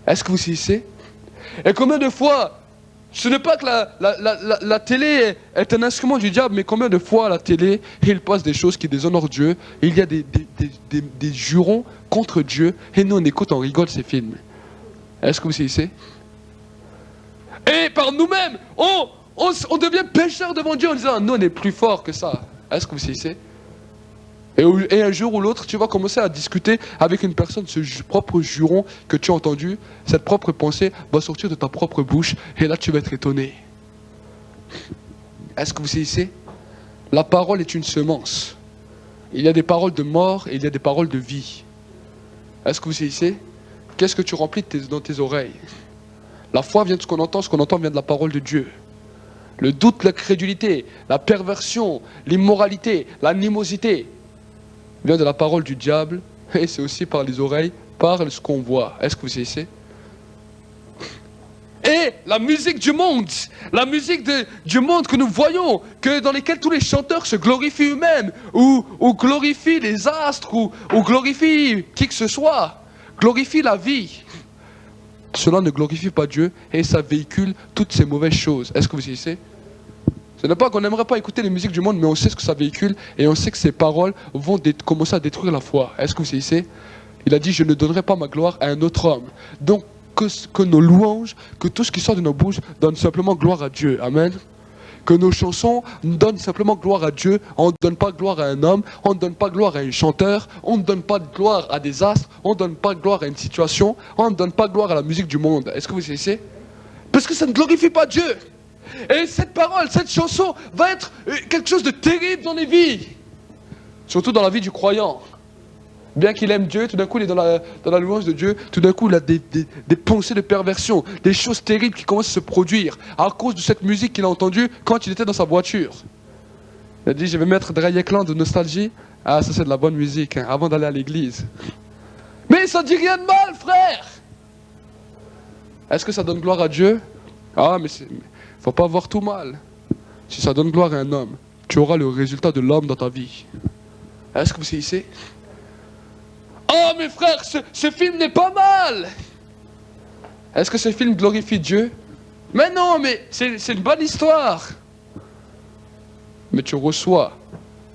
B: Est-ce que vous saisissez? Et combien de fois, ce n'est pas que la télé est un instrument du diable, mais combien de fois à la télé, il passe des choses qui déshonorent Dieu, et il y a des jurons contre Dieu, et nous on écoute, on rigole ces films. Est-ce que vous saisissez? Et par nous-mêmes, on devient pécheurs devant Dieu en disant, nous on est plus forts que ça. Est-ce que vous saisissez? Et un jour ou l'autre, tu vas commencer à discuter avec une personne, ce propre juron que tu as entendu, cette propre pensée va sortir de ta propre bouche, et là tu vas être étonné. Est-ce que vous saisissez? La parole est une semence. Il y a des paroles de mort et il y a des paroles de vie. Est-ce que vous saisissez? Qu'est-ce que tu remplis dans tes oreilles? La foi vient de ce qu'on entend vient de la parole de Dieu. Le doute, la crédulité, la perversion, l'immoralité, l'animosité vient de la parole du diable et c'est aussi par les oreilles, par ce qu'on voit. Est-ce que vous savez? Et la musique du monde, la musique du monde que nous voyons, dans lesquels tous les chanteurs se glorifient eux-mêmes, ou glorifient les astres, ou glorifient qui que ce soit, glorifient la vie. Cela ne glorifie pas Dieu et ça véhicule toutes ces mauvaises choses. Est-ce que vous savez? Ce n'est pas qu'on n'aimerait pas écouter les musiques du monde, mais on sait ce que ça véhicule et on sait que ces paroles vont commencer à détruire la foi. Est-ce que vous savez? Il a dit, je ne donnerai pas ma gloire à un autre homme. Donc, que nos louanges, que tout ce qui sort de nos bouches donne simplement gloire à Dieu. Amen. Que nos chansons donnent simplement gloire à Dieu. On ne donne pas gloire à un homme, on ne donne pas gloire à un chanteur, on ne donne pas de gloire à des astres, on ne donne pas gloire à une situation, on ne donne pas gloire à la musique du monde. Est-ce que vous savez? Parce que ça ne glorifie pas Dieu. Et cette parole, cette chanson va être quelque chose de terrible dans les vies. Surtout dans la vie du croyant. Bien qu'il aime Dieu, tout d'un coup il est dans la louange de Dieu, tout d'un coup il a des pensées de perversion, des choses terribles qui commencent à se produire à cause de cette musique qu'il a entendue quand il était dans sa voiture. Il a dit, je vais mettre Dreyekland de nostalgie. Ah, ça c'est de la bonne musique, hein, avant d'aller à l'église. Mais ça dit rien de mal, frère. Est-ce que ça donne gloire à Dieu? Ah, mais faut pas voir tout mal. Si ça donne gloire à un homme, tu auras le résultat de l'homme dans ta vie. Est-ce que vous savez? Oh mes frères, ce film n'est pas mal. Est-ce que ce film glorifie Dieu? Mais non, mais c'est une bonne histoire. Mais tu reçois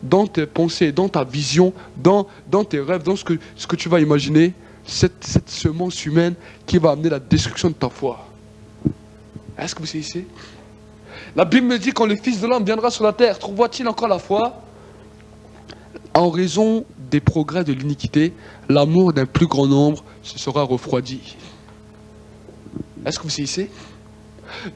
B: dans tes pensées, dans ta vision, dans tes rêves, dans ce que tu vas imaginer, cette semence humaine qui va amener la destruction de ta foi. Est-ce que vous savez? La Bible me dit quand le Fils de l'homme viendra sur la terre, trouvera-t-il encore la foi? En raison des progrès de l'iniquité, l'amour d'un plus grand nombre se sera refroidi. Est-ce que vous savez?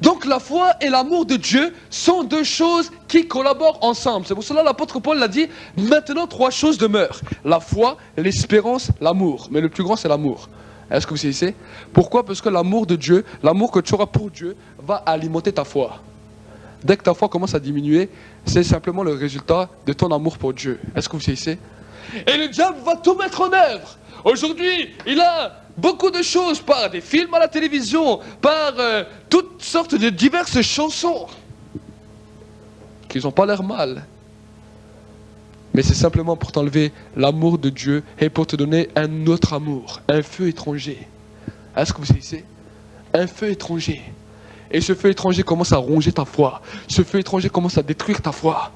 B: Donc la foi et l'amour de Dieu sont deux choses qui collaborent ensemble. C'est pour cela que l'apôtre Paul l'a dit, maintenant trois choses demeurent. La foi, l'espérance, l'amour. Mais le plus grand c'est l'amour. Est-ce que vous savez? Pourquoi? Parce que l'amour de Dieu, l'amour que tu auras pour Dieu, va alimenter ta foi. Dès que ta foi commence à diminuer, c'est simplement le résultat de ton amour pour Dieu. Est-ce que vous savez? Et le diable va tout mettre en œuvre. Aujourd'hui, il a beaucoup de choses, par des films à la télévision, par toutes sortes de diverses chansons, qui n'ont pas l'air mal. Mais c'est simplement pour t'enlever l'amour de Dieu et pour te donner un autre amour, un feu étranger. Est-ce que vous savez? Un feu étranger. Et ce feu étranger commence à ronger ta foi. Ce feu étranger commence à détruire ta foi.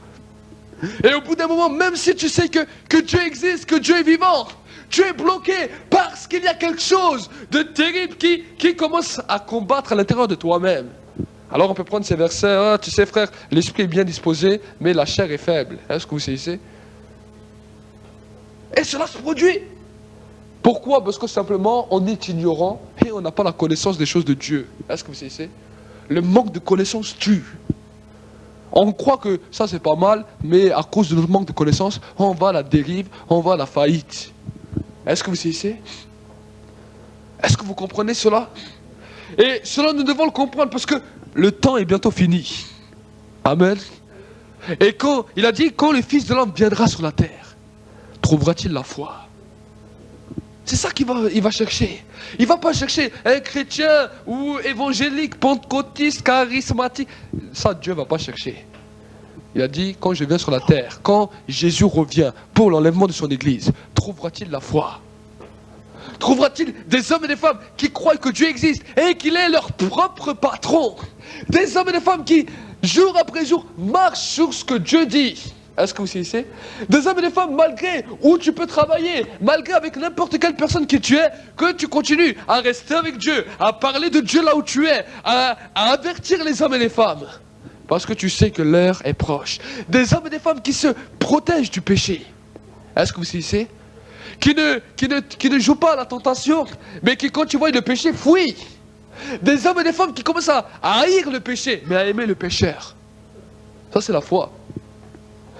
B: Et au bout d'un moment, même si tu sais que Dieu existe, que Dieu est vivant, tu es bloqué parce qu'il y a quelque chose de terrible qui commence à combattre à l'intérieur de toi-même. Alors on peut prendre ces versets, ah, tu sais frère, l'esprit est bien disposé, mais la chair est faible. Est-ce que vous savez? Et cela se produit. Pourquoi? Parce que simplement on est ignorant et on n'a pas la connaissance des choses de Dieu. Est-ce que vous savez? Le manque de connaissance tue. On croit que ça c'est pas mal, mais à cause de notre manque de connaissance, on va à la dérive, on va à la faillite. Est-ce que vous savez? Est-ce que vous comprenez cela? Et cela nous devons le comprendre parce que le temps est bientôt fini. Amen. Et quand il a dit, quand le Fils de l'homme viendra sur la terre, trouvera-t-il la foi? C'est ça qu'il va chercher. Il ne va pas chercher un chrétien ou évangélique, pentecôtiste, charismatique. Ça, Dieu ne va pas chercher. Il a dit, quand je viens sur la terre, quand Jésus revient pour l'enlèvement de son église, trouvera-t-il la foi? Trouvera-t-il des hommes et des femmes qui croient que Dieu existe et qu'il est leur propre patron? Des hommes et des femmes qui, jour après jour, marchent sur ce que Dieu dit. Est-ce que vous savez? Des hommes et des femmes, malgré où tu peux travailler, malgré avec n'importe quelle personne qui tu es, que tu continues à rester avec Dieu, à parler de Dieu là où tu es, à avertir les hommes et les femmes. Parce que tu sais que l'heure est proche. Des hommes et des femmes qui se protègent du péché. Est-ce que vous savez? Qui ne jouent pas à la tentation, mais qui quand tu vois le péché, fuient. Des hommes et des femmes qui commencent à haïr le péché, mais à aimer le pécheur. Ça c'est la foi.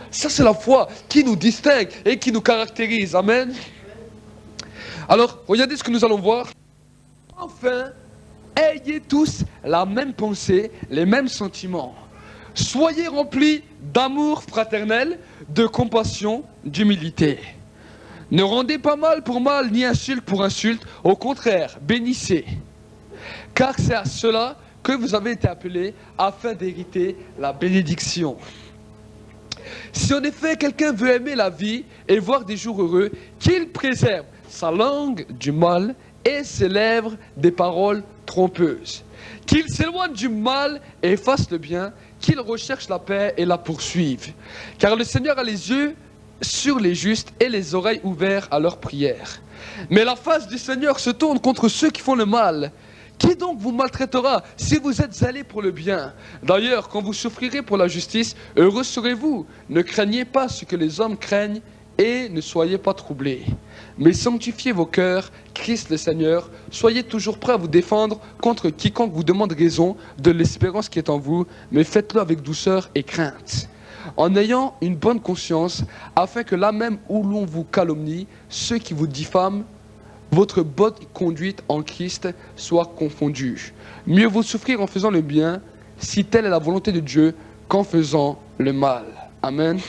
B: Ça c'est la foi qui nous distingue et qui nous caractérise. Amen. Alors, regardez ce que nous allons voir. Enfin, ayez tous la même pensée, les mêmes sentiments. Soyez remplis d'amour fraternel, de compassion, d'humilité. Ne rendez pas mal pour mal, ni insulte pour insulte. Au contraire, bénissez. Car c'est à cela que vous avez été appelés afin d'hériter la bénédiction. Si en effet quelqu'un veut aimer la vie et voir des jours heureux, qu'il préserve sa langue du mal et ses lèvres des paroles trompeuses. Qu'il s'éloigne du mal et fasse le bien, qu'il recherche la paix et la poursuive. Car le Seigneur a les yeux sur les justes et les oreilles ouvertes à leurs prières. Mais la face du Seigneur se tourne contre ceux qui font le mal. Qui donc vous maltraitera si vous êtes allés pour le bien? D'ailleurs, quand vous souffrirez pour la justice, heureux serez-vous. Ne craignez pas ce que les hommes craignent et ne soyez pas troublés. Mais sanctifiez vos cœurs, Christ le Seigneur. Soyez toujours prêts à vous défendre contre quiconque vous demande raison de l'espérance qui est en vous, mais faites-le avec douceur et crainte, en ayant une bonne conscience, afin que là même où l'on vous calomnie, ceux qui vous diffament, votre bonne conduite en Christ soit confondue. Mieux vaut souffrir en faisant le bien, si telle est la volonté de Dieu, qu'en faisant le mal. Amen.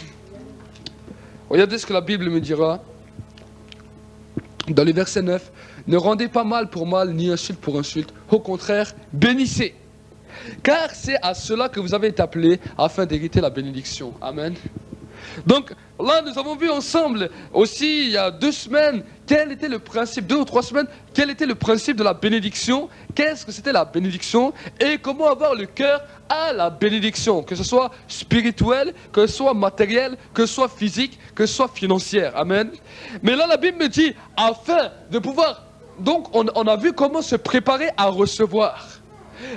B: Regardez ce que la Bible me dira. Dans le verset 9, ne rendez pas mal pour mal, ni insulte pour insulte. Au contraire, bénissez. Car c'est à cela que vous avez été appelés, afin d'hériter la bénédiction. Amen. Donc là, nous avons vu ensemble aussi, il y a 2 semaines, quel était le principe, 2 ou 3 semaines, quel était le principe de la bénédiction, qu'est-ce que c'était la bénédiction, et comment avoir le cœur à la bénédiction, que ce soit spirituel, que ce soit matériel, que ce soit physique, que ce soit financière. Amen. Mais là, la Bible me dit, afin de pouvoir, donc on a vu comment se préparer à recevoir.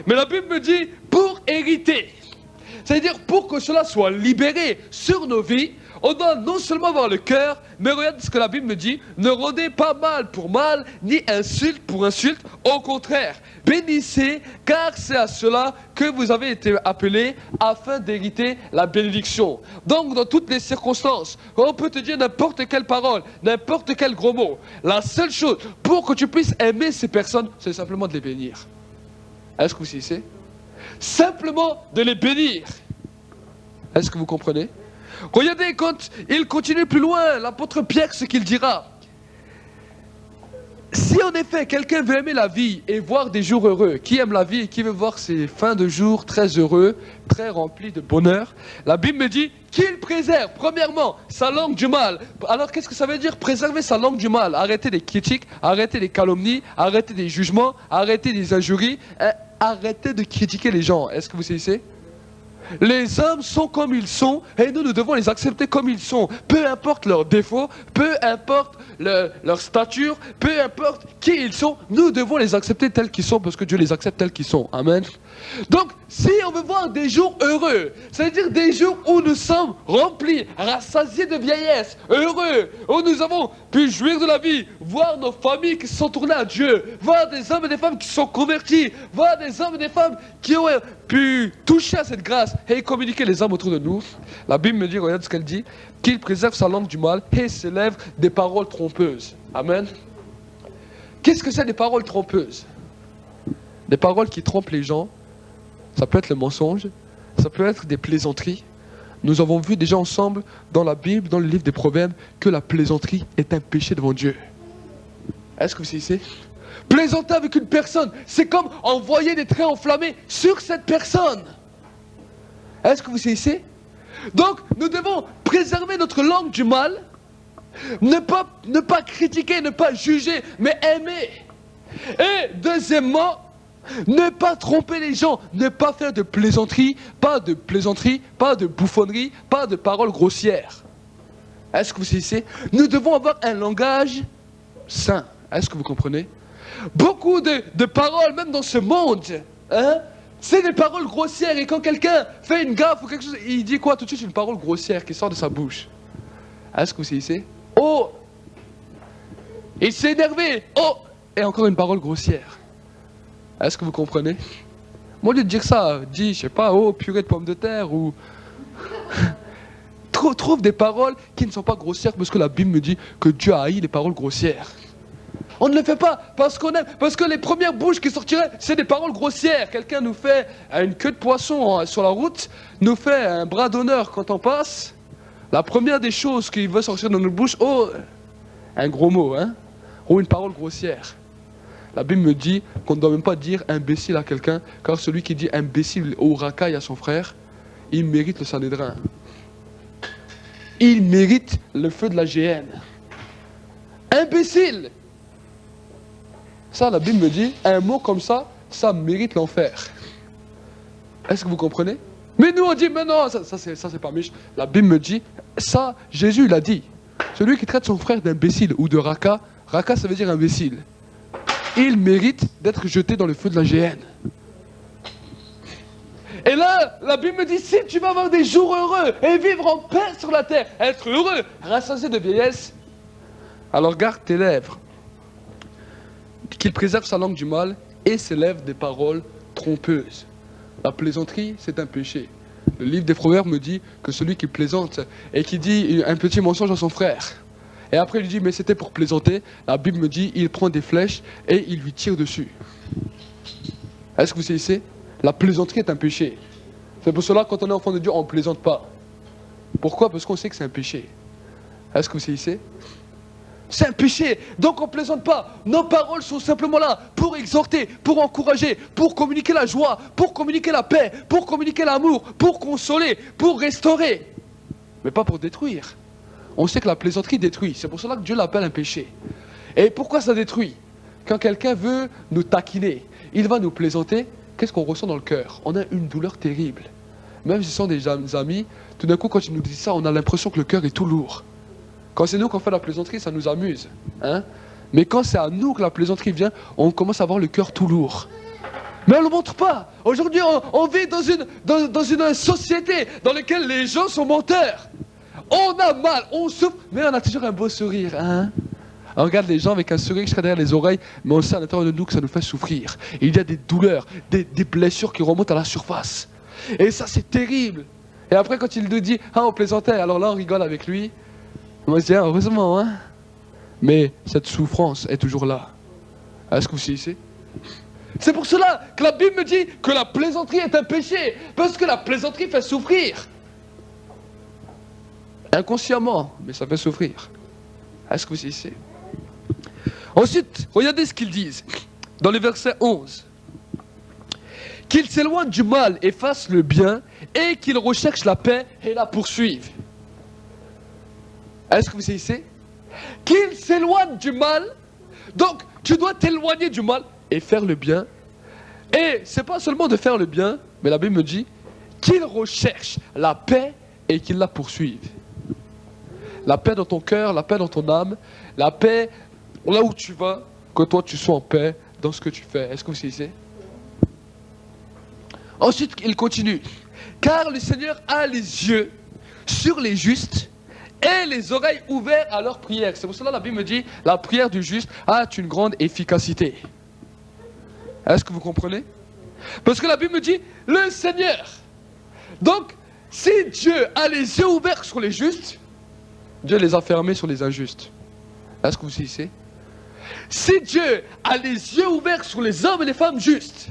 B: Mais la Bible me dit, pour hériter. C'est-à-dire, pour que cela soit libéré sur nos vies, on doit non seulement avoir le cœur, mais regarde ce que la Bible me dit, ne rendez pas mal pour mal, ni insulte pour insulte, au contraire, bénissez, car c'est à cela que vous avez été appelés, afin d'hériter la bénédiction. Donc, dans toutes les circonstances, on peut te dire n'importe quelle parole, n'importe quel gros mot, la seule chose, pour que tu puisses aimer ces personnes, c'est simplement de les bénir. Est-ce que vous saisissez? Simplement de les bénir. Est-ce que vous comprenez? Regardez, quand il continue plus loin, l'apôtre Pierre, ce qu'il dira. Si en effet quelqu'un veut aimer la vie et voir des jours heureux, qui aime la vie et qui veut voir ses fins de jours très heureux, très remplis de bonheur, la Bible me dit qu'il préserve, premièrement, sa langue du mal. Alors qu'est-ce que ça veut dire, préserver sa langue du mal? Arrêter des critiques, arrêter des calomnies, arrêter des jugements, arrêter des injuries, arrêter de critiquer les gens. Est-ce que vous saisissez? Les hommes sont comme ils sont et nous devons les accepter comme ils sont. Peu importe leurs défauts, peu importe leur stature, peu importe qui ils sont, nous devons les accepter tels qu'ils sont parce que Dieu les accepte tels qu'ils sont. Amen. Donc, si on veut voir des jours heureux, c'est-à-dire des jours où nous sommes remplis, rassasiés de vieillesse, heureux, où nous avons pu jouir de la vie, voir nos familles qui se sont tournées à Dieu, voir des hommes et des femmes qui sont convertis, voir des hommes et des femmes qui ont pu toucher à cette grâce et communiquer les âmes autour de nous. La Bible me dit, regarde ce qu'elle dit, qu'il préserve sa langue du mal et ses lèvres des paroles trompeuses. Amen. Qu'est-ce que c'est des paroles trompeuses? Des paroles qui trompent les gens. Ça peut être le mensonge, ça peut être des plaisanteries. Nous avons vu déjà ensemble dans la Bible, dans le livre des Proverbes, que la plaisanterie est un péché devant Dieu. Est-ce que vous saisissez? Plaisanter avec une personne, c'est comme envoyer des traits enflammés sur cette personne. Est-ce que vous saisissez? Donc, nous devons préserver notre langue du mal, ne pas critiquer, ne pas juger, mais aimer. Et deuxièmement, ne pas tromper les gens, ne pas faire de plaisanteries, pas de bouffonneries, pas de paroles grossières. Est-ce que vous saisissez? Nous devons avoir un langage sain. Est-ce que vous comprenez? Beaucoup de paroles, même dans ce monde, c'est des paroles grossières. Et quand quelqu'un fait une gaffe ou quelque chose, il dit quoi? Tout de suite une parole grossière qui sort de sa bouche. Est-ce que vous saisissez? Oh! Il s'est énervé. Oh! Et encore une parole grossière. Est-ce que vous comprenez? Au lieu de dire ça, dis, je sais pas, oh, purée de pommes de terre ou... Trouve des paroles qui ne sont pas grossières parce que la Bible me dit que Dieu haït les paroles grossières. On ne le fait pas parce qu'on aime, parce que les premières bouches qui sortiraient, c'est des paroles grossières. Quelqu'un nous fait une queue de poisson sur la route, nous fait un bras d'honneur quand on passe. La première des choses qui veut sortir de notre bouche, oh, un gros mot, hein, ou une parole grossière. La Bible me dit qu'on ne doit même pas dire imbécile à quelqu'un, car celui qui dit imbécile ou racaille à son frère, il mérite le Sanhédrin. Il mérite le feu de la géhenne. Imbécile! Ça, la Bible me dit, un mot comme ça, ça mérite l'enfer. Est-ce que vous comprenez? Mais nous, on dit, mais non, ça c'est pas méchant. La Bible me dit, ça, Jésus l'a dit. Celui qui traite son frère d'imbécile ou de raca, raca ça veut dire imbécile, il mérite d'être jeté dans le feu de la géhenne. Et là, la Bible me dit, si tu vas avoir des jours heureux et vivre en paix sur la terre, être heureux, rassasié de vieillesse, alors garde tes lèvres, qu'il préserve sa langue du mal et ses lèvres des paroles trompeuses. La plaisanterie, c'est un péché. Le livre des Proverbes me dit que celui qui plaisante et qui dit un petit mensonge à son frère, et après il lui dit mais c'était pour plaisanter, la Bible me dit il prend des flèches et il lui tire dessus. Est-ce que vous saisissez? La plaisanterie est un péché. C'est pour cela quand on est enfant de Dieu, on ne plaisante pas. Pourquoi? Parce qu'on sait que c'est un péché. Est-ce que vous saisissez? C'est un péché, donc on ne plaisante pas. Nos paroles sont simplement là pour exhorter, pour encourager, pour communiquer la joie, pour communiquer la paix, pour communiquer l'amour, pour consoler, pour restaurer. Mais pas pour détruire. On sait que la plaisanterie détruit, c'est pour cela que Dieu l'appelle un péché. Et pourquoi ça détruit? Quand quelqu'un veut nous taquiner, il va nous plaisanter, qu'est-ce qu'on ressent dans le cœur? On a une douleur terrible. Même si ce sont des amis, tout d'un coup quand ils nous disent ça, on a l'impression que le cœur est tout lourd. Quand c'est nous qu'on fait la plaisanterie, ça nous amuse. Hein? Mais quand c'est à nous que la plaisanterie vient, on commence à avoir le cœur tout lourd. Mais on ne le montre pas. Aujourd'hui, on vit dans une société dans laquelle les gens sont menteurs. On a mal, on souffre, mais on a toujours un beau sourire. Hein? On regarde les gens avec un sourire jusqu'à derrière les oreilles, mais on sait à l'intérieur de nous que ça nous fait souffrir. Et il y a des douleurs, des blessures qui remontent à la surface. Et ça, c'est terrible. Et après, quand il nous dit, ah, on plaisantait, alors là, on rigole avec lui. On se dit, ah, heureusement, hein. Mais cette souffrance est toujours là. Est-ce que vous saisissez? C'est pour cela que la Bible me dit que la plaisanterie est un péché. Parce que la plaisanterie fait souffrir. Inconsciemment, mais ça fait souffrir. Est-ce que vous saisissez? Ensuite, regardez ce qu'ils disent. Dans le verset 11. Qu'ils s'éloignent du mal et fassent le bien, et qu'ils recherchent la paix et la poursuivent. Est-ce que vous saisissez? Qu'ils s'éloignent du mal. Donc, tu dois t'éloigner du mal et faire le bien. Et c'est pas seulement de faire le bien, mais la Bible me dit qu'ils recherchent la paix et qu'ils la poursuivent. La paix dans ton cœur, la paix dans ton âme, la paix là où tu vas, que toi tu sois en paix dans ce que tu fais. Est-ce que vous saisissez? Ensuite, il continue. Car le Seigneur a les yeux sur les justes et les oreilles ouvertes à leur prière. C'est pour cela que la Bible me dit, la prière du juste a une grande efficacité. Est-ce que vous comprenez? Parce que la Bible me dit, le Seigneur. Donc, si Dieu a les yeux ouverts sur les justes, Dieu les a fermés sur les injustes. Est-ce que vous saisissez? Si Dieu a les yeux ouverts sur les hommes et les femmes justes,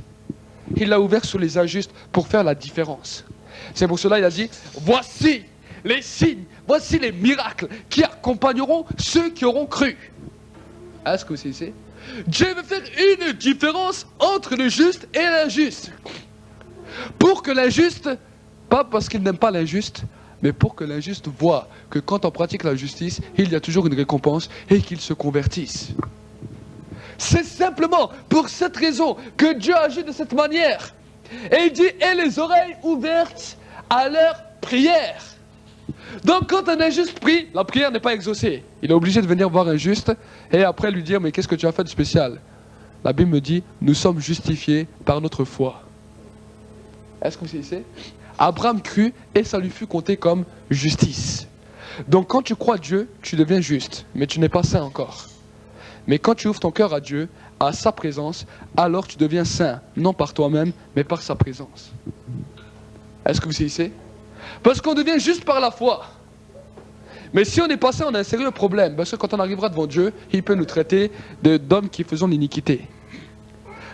B: il l'a ouvert sur les injustes pour faire la différence. C'est pour cela qu'il a dit, voici les signes, voici les miracles qui accompagneront ceux qui auront cru. Est-ce que vous saisissez? Dieu veut faire une différence entre le juste et l'injuste. Pour que l'injuste, pas parce qu'il n'aime pas l'injuste, mais pour que l'injuste voit que quand on pratique la justice, il y a toujours une récompense et qu'il se convertisse. C'est simplement pour cette raison que Dieu agit de cette manière. Et il dit, et les oreilles ouvertes à leur prière. Donc quand un injuste prie, la prière n'est pas exaucée. Il est obligé de venir voir un juste et après lui dire, mais qu'est-ce que tu as fait de spécial? La Bible me dit, nous sommes justifiés par notre foi. Est-ce que vous saisissez? Abraham crut et ça lui fut compté comme justice. Donc quand tu crois Dieu, tu deviens juste, mais tu n'es pas saint encore. Mais quand tu ouvres ton cœur à Dieu, à sa présence, alors tu deviens saint, non par toi-même, mais par sa présence. Est-ce que vous saisissez? Parce qu'on devient juste par la foi. Mais si on est passé, on a un sérieux problème. Parce que quand on arrivera devant Dieu, il peut nous traiter d'hommes qui faisons l'iniquité.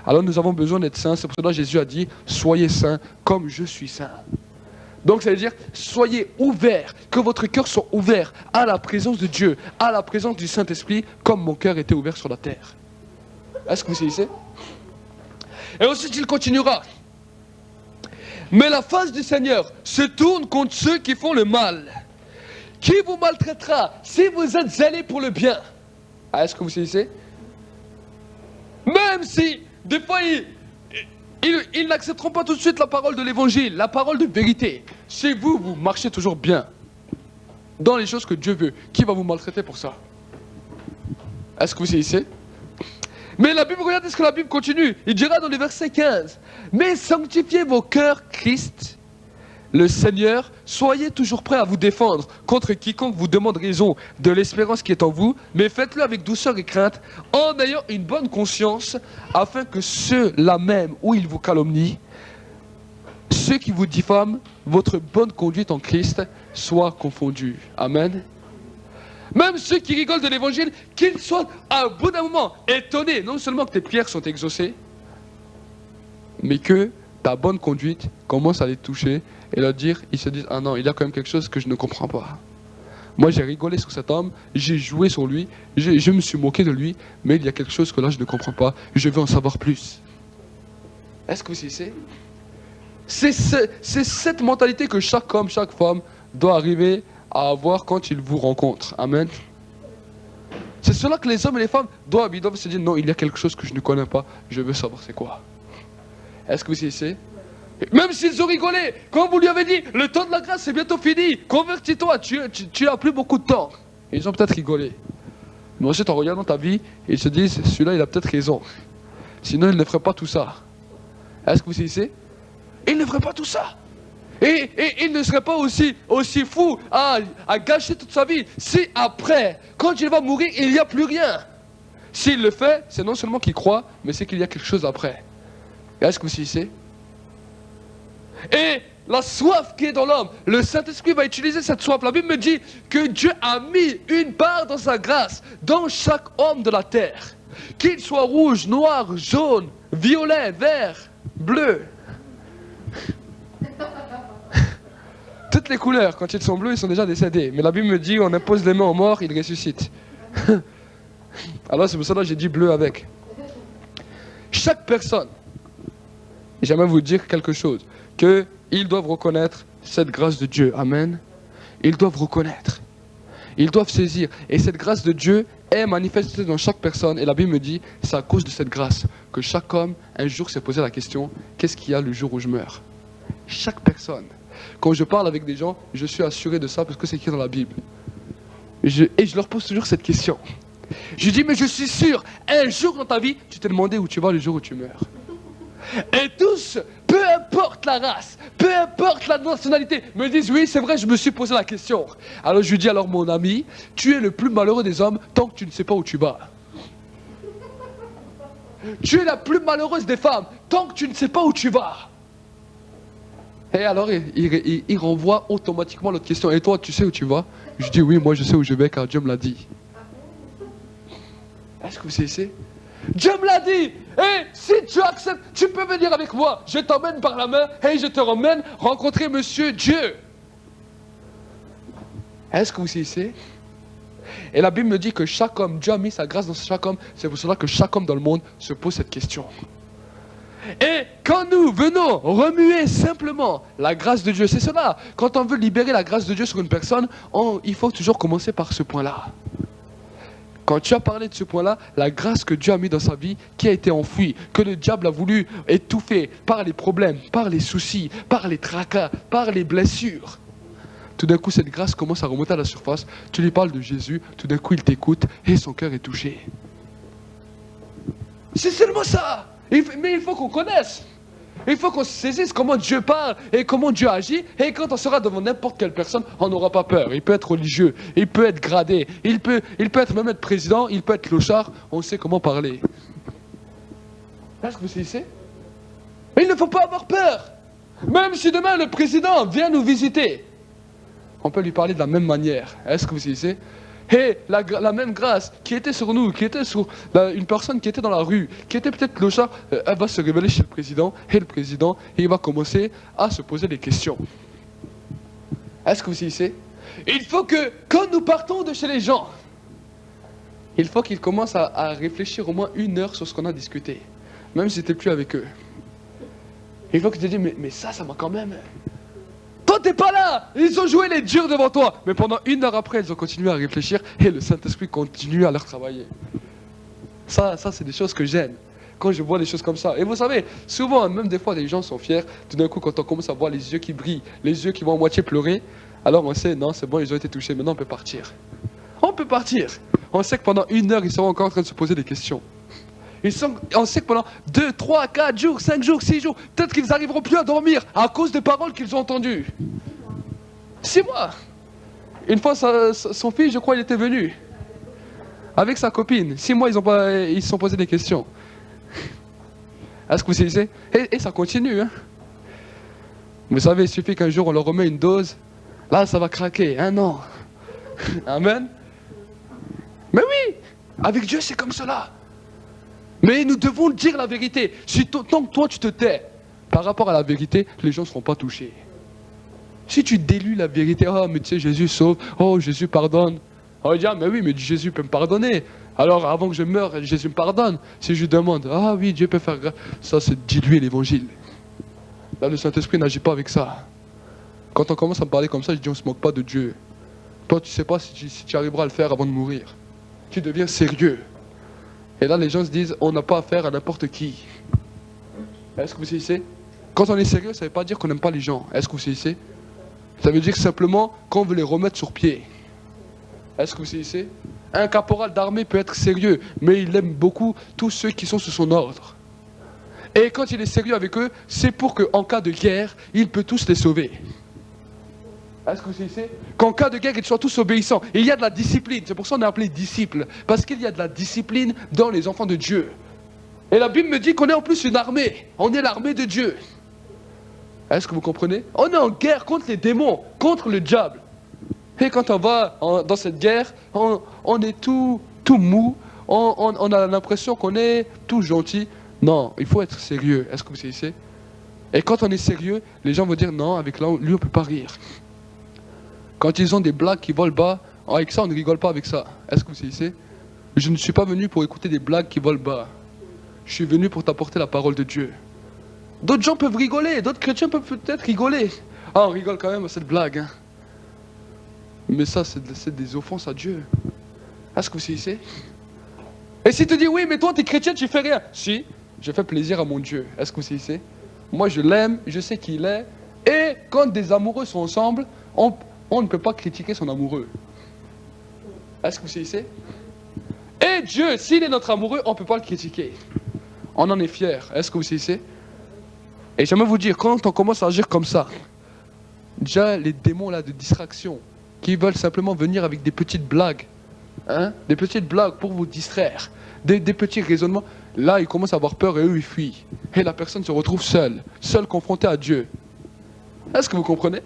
B: Alors nous avons besoin d'être saints. C'est pour cela que Jésus a dit, soyez saints comme je suis saint. Donc ça veut dire, soyez ouverts, que votre cœur soit ouvert à la présence de Dieu, à la présence du Saint-Esprit, comme mon cœur était ouvert sur la terre. Est-ce que vous saisissez? Et ensuite il continuera. Mais la face du Seigneur se tourne contre ceux qui font le mal. Qui vous maltraitera si vous êtes zélés pour le bien? Est-ce que vous saisissez? Même si, des fois, ils n'accepteront pas tout de suite la parole de l'évangile, la parole de vérité. Si vous, vous marchez toujours bien dans les choses que Dieu veut, qui va vous maltraiter pour ça? Est-ce que vous saisissez? Mais la Bible, regardez ce que la Bible continue. Il dira dans le verset 15. Mais sanctifiez vos cœurs, Christ, le Seigneur, soyez toujours prêts à vous défendre contre quiconque vous demande raison de l'espérance qui est en vous, mais faites-le avec douceur et crainte, en ayant une bonne conscience, afin que ceux-là même où ils vous calomnient, ceux qui vous diffament, votre bonne conduite en Christ, soient confondus. Amen. Même ceux qui rigolent de l'évangile, qu'ils soient à bout d'un moment étonnés, non seulement que tes prières sont exaucées, mais que ta bonne conduite commence à les toucher et leur dire, ils se disent, ah non, il y a quand même quelque chose que je ne comprends pas. Moi j'ai rigolé sur cet homme, j'ai joué sur lui, je me suis moqué de lui, mais il y a quelque chose que là je ne comprends pas, je veux en savoir plus. Est-ce que vous saisissez? C'est cette mentalité que chaque homme, chaque femme doit arriver à avoir quand ils vous rencontrent. Amen. C'est cela que les hommes et les femmes doivent se dire, non, il y a quelque chose que je ne connais pas, je veux savoir c'est quoi. Est-ce que vous saisissez? Même s'ils ont rigolé, quand vous lui avez dit, le temps de la grâce c'est bientôt fini, convertis-toi, tu as plus beaucoup de temps. Ils ont peut-être rigolé. Mais ensuite en regardant ta vie, ils se disent, celui-là il a peut-être raison. Sinon il ne ferait pas tout ça. Est-ce que vous saisissez? Il ne ferait pas tout ça. Et il ne serait pas aussi fou à gâcher toute sa vie si après, quand il va mourir, il n'y a plus rien. S'il le fait, c'est non seulement qu'il croit, mais c'est qu'il y a quelque chose après. Est-ce que vous saisissez? Et la soif qui est dans l'homme, le Saint-Esprit va utiliser cette soif. La Bible me dit que Dieu a mis une part dans sa grâce dans chaque homme de la terre. Qu'il soit rouge, noir, jaune, violet, vert, bleu. Toutes les couleurs, quand ils sont bleus, ils sont déjà décédés. Mais la Bible me dit, on impose les mains aux morts, ils ressuscitent. Alors c'est pour ça que j'ai dit bleu avec. Chaque personne, j'aimerais vous dire quelque chose, qu'ils doivent reconnaître cette grâce de Dieu. Amen. Ils doivent reconnaître. Ils doivent saisir. Et cette grâce de Dieu est manifestée dans chaque personne. Et la Bible me dit, c'est à cause de cette grâce que chaque homme, un jour, s'est posé la question, qu'est-ce qu'il y a le jour où je meurs? Chaque personne. Quand je parle avec des gens, je suis assuré de ça parce que c'est écrit dans la Bible. Et je leur pose toujours cette question. Je dis, mais je suis sûr, un jour dans ta vie, tu t'es demandé où tu vas le jour où tu meurs. Et tous, peu importe la race, peu importe la nationalité, me disent, oui, c'est vrai, je me suis posé la question. Alors je lui dis, alors mon ami, tu es le plus malheureux des hommes tant que tu ne sais pas où tu vas. Tu es la plus malheureuse des femmes tant que tu ne sais pas où tu vas. Et alors il renvoie automatiquement l'autre question. Et toi, tu sais où tu vas? Je dis oui, moi je sais où je vais car Dieu me l'a dit. Est-ce que vous savez? Dieu me l'a dit. Et si tu acceptes, tu peux venir avec moi. Je t'emmène par la main et je te ramène rencontrer Monsieur Dieu. Est-ce que vous savez? Et la Bible me dit que chaque homme, Dieu a mis sa grâce dans chaque homme. C'est pour cela que chaque homme dans le monde se pose cette question. Et quand nous venons remuer simplement la grâce de Dieu, c'est cela. Quand on veut libérer la grâce de Dieu sur une personne, il faut toujours commencer par ce point-là. Quand tu as parlé de ce point-là, la grâce que Dieu a mis dans sa vie, qui a été enfouie, que le diable a voulu étouffer par les problèmes, par les soucis, par les tracas, par les blessures. Tout d'un coup, cette grâce commence à remonter à la surface. Tu lui parles de Jésus, tout d'un coup, il t'écoute et son cœur est touché. C'est seulement ça. Mais il faut qu'on connaisse. Il faut qu'on saisisse comment Dieu parle et comment Dieu agit. Et quand on sera devant n'importe quelle personne, on n'aura pas peur. Il peut être religieux, il peut être gradé, il peut même être président, il peut être clochard. On sait comment parler. Est-ce que vous savez? Il ne faut pas avoir peur. Même si demain le président vient nous visiter, on peut lui parler de la même manière. Est-ce que vous saisissez? Et la même grâce qui était sur nous, qui était sur une personne qui était dans la rue, qui était peut-être clochard, elle va se révéler chez le président, et le président, il va commencer à se poser des questions. Est-ce que vous saisissez? Il faut que, quand nous partons de chez les gens, il faut qu'ils commencent à réfléchir au moins 1 heure sur ce qu'on a discuté, même si c'était plus avec eux. Il faut qu'ils te disent, mais ça m'a quand même... Toi, t'es pas là! Ils ont joué les durs devant toi. Mais pendant 1 heure après, ils ont continué à réfléchir et le Saint-Esprit continue à leur travailler. Ça c'est des choses que j'aime. Quand je vois les choses comme ça. Et vous savez, souvent, même des fois, les gens sont fiers. Tout d'un coup, quand on commence à voir les yeux qui brillent, les yeux qui vont à moitié pleurer, alors on sait, non, c'est bon, ils ont été touchés. Maintenant, on peut partir. On peut partir. On sait que pendant 1 heure, ils seront encore en train de se poser des questions. On sait que pendant 2, 3, 4 jours, 5 jours, 6 jours, peut-être qu'ils n'arriveront plus à dormir à cause des paroles qu'ils ont entendues. 6 mois. Une fois, son fils, je crois, il était venu. Avec sa copine. 6 mois, ils se sont posés des questions. Est-ce que vous savez? Et ça continue. Hein? Vous savez, il suffit qu'un jour, on leur remet une dose. Là, ça va craquer. 1 an. Amen. Mais oui, avec Dieu, c'est comme cela. Mais nous devons dire la vérité. Si tant que toi tu te tais par rapport à la vérité, les gens ne seront pas touchés. Si tu délues la vérité, oh mais tu sais Jésus sauve, oh Jésus pardonne. On va dire, mais oui, mais Jésus peut me pardonner. Alors avant que je meure, Jésus me pardonne. Si je demande, ah oui, Dieu peut faire grâce. Ça c'est diluer l'évangile. Là le Saint-Esprit n'agit pas avec ça. Quand on commence à me parler comme ça, je dis on ne se moque pas de Dieu. Toi tu ne sais pas si tu arriveras à le faire avant de mourir. Tu deviens sérieux. Et là, les gens se disent, on n'a pas affaire à n'importe qui. Est-ce que vous saisissez? Quand on est sérieux, ça ne veut pas dire qu'on n'aime pas les gens. Est-ce que vous saisissez? Ça veut dire simplement qu'on veut les remettre sur pied. Est-ce que vous saisissez? Un caporal d'armée peut être sérieux, mais il aime beaucoup tous ceux qui sont sous son ordre. Et quand il est sérieux avec eux, c'est pour qu'en cas de guerre, il peut tous les sauver. Est-ce que vous saisissez? Qu'en cas de guerre, ils soient tous obéissants. Et il y a de la discipline. C'est pour ça qu'on est appelé disciples. Parce qu'il y a de la discipline dans les enfants de Dieu. Et la Bible me dit qu'on est en plus une armée. On est l'armée de Dieu. Est-ce que vous comprenez? On est en guerre contre les démons, contre le diable. Et quand on va dans cette guerre, on est tout mou. On a l'impression qu'on est tout gentil. Non, il faut être sérieux. Est-ce que vous saisissez? Et quand on est sérieux, les gens vont dire non, avec lui on ne peut pas rire. Quand ils ont des blagues qui volent bas, avec ça on ne rigole pas avec ça. Est-ce que vous saisissez? Je ne suis pas venu pour écouter des blagues qui volent bas. Je suis venu pour t'apporter la parole de Dieu. D'autres gens peuvent rigoler, d'autres chrétiens peuvent peut-être rigoler. Ah, on rigole quand même à cette blague. Hein. Mais ça, c'est des offenses à Dieu. Est-ce que vous saisissez? Et si tu dis oui, mais toi t'es chrétien, tu fais rien. Si, je fais plaisir à mon Dieu. Est-ce que vous saisissez? Moi je l'aime, je sais qui il est. Et quand des amoureux sont ensemble, on ne peut pas critiquer son amoureux. Est-ce que vous saisissez? Et Dieu, s'il est notre amoureux, on ne peut pas le critiquer. On en est fiers. Est-ce que vous saisissez? Et j'aimerais vous dire, quand on commence à agir comme ça, déjà les démons là de distraction, qui veulent simplement venir avec des petites blagues, hein, des petites blagues pour vous distraire, des petits raisonnements, là ils commencent à avoir peur et eux ils fuient. Et la personne se retrouve seule confrontée à Dieu. Est-ce que vous comprenez?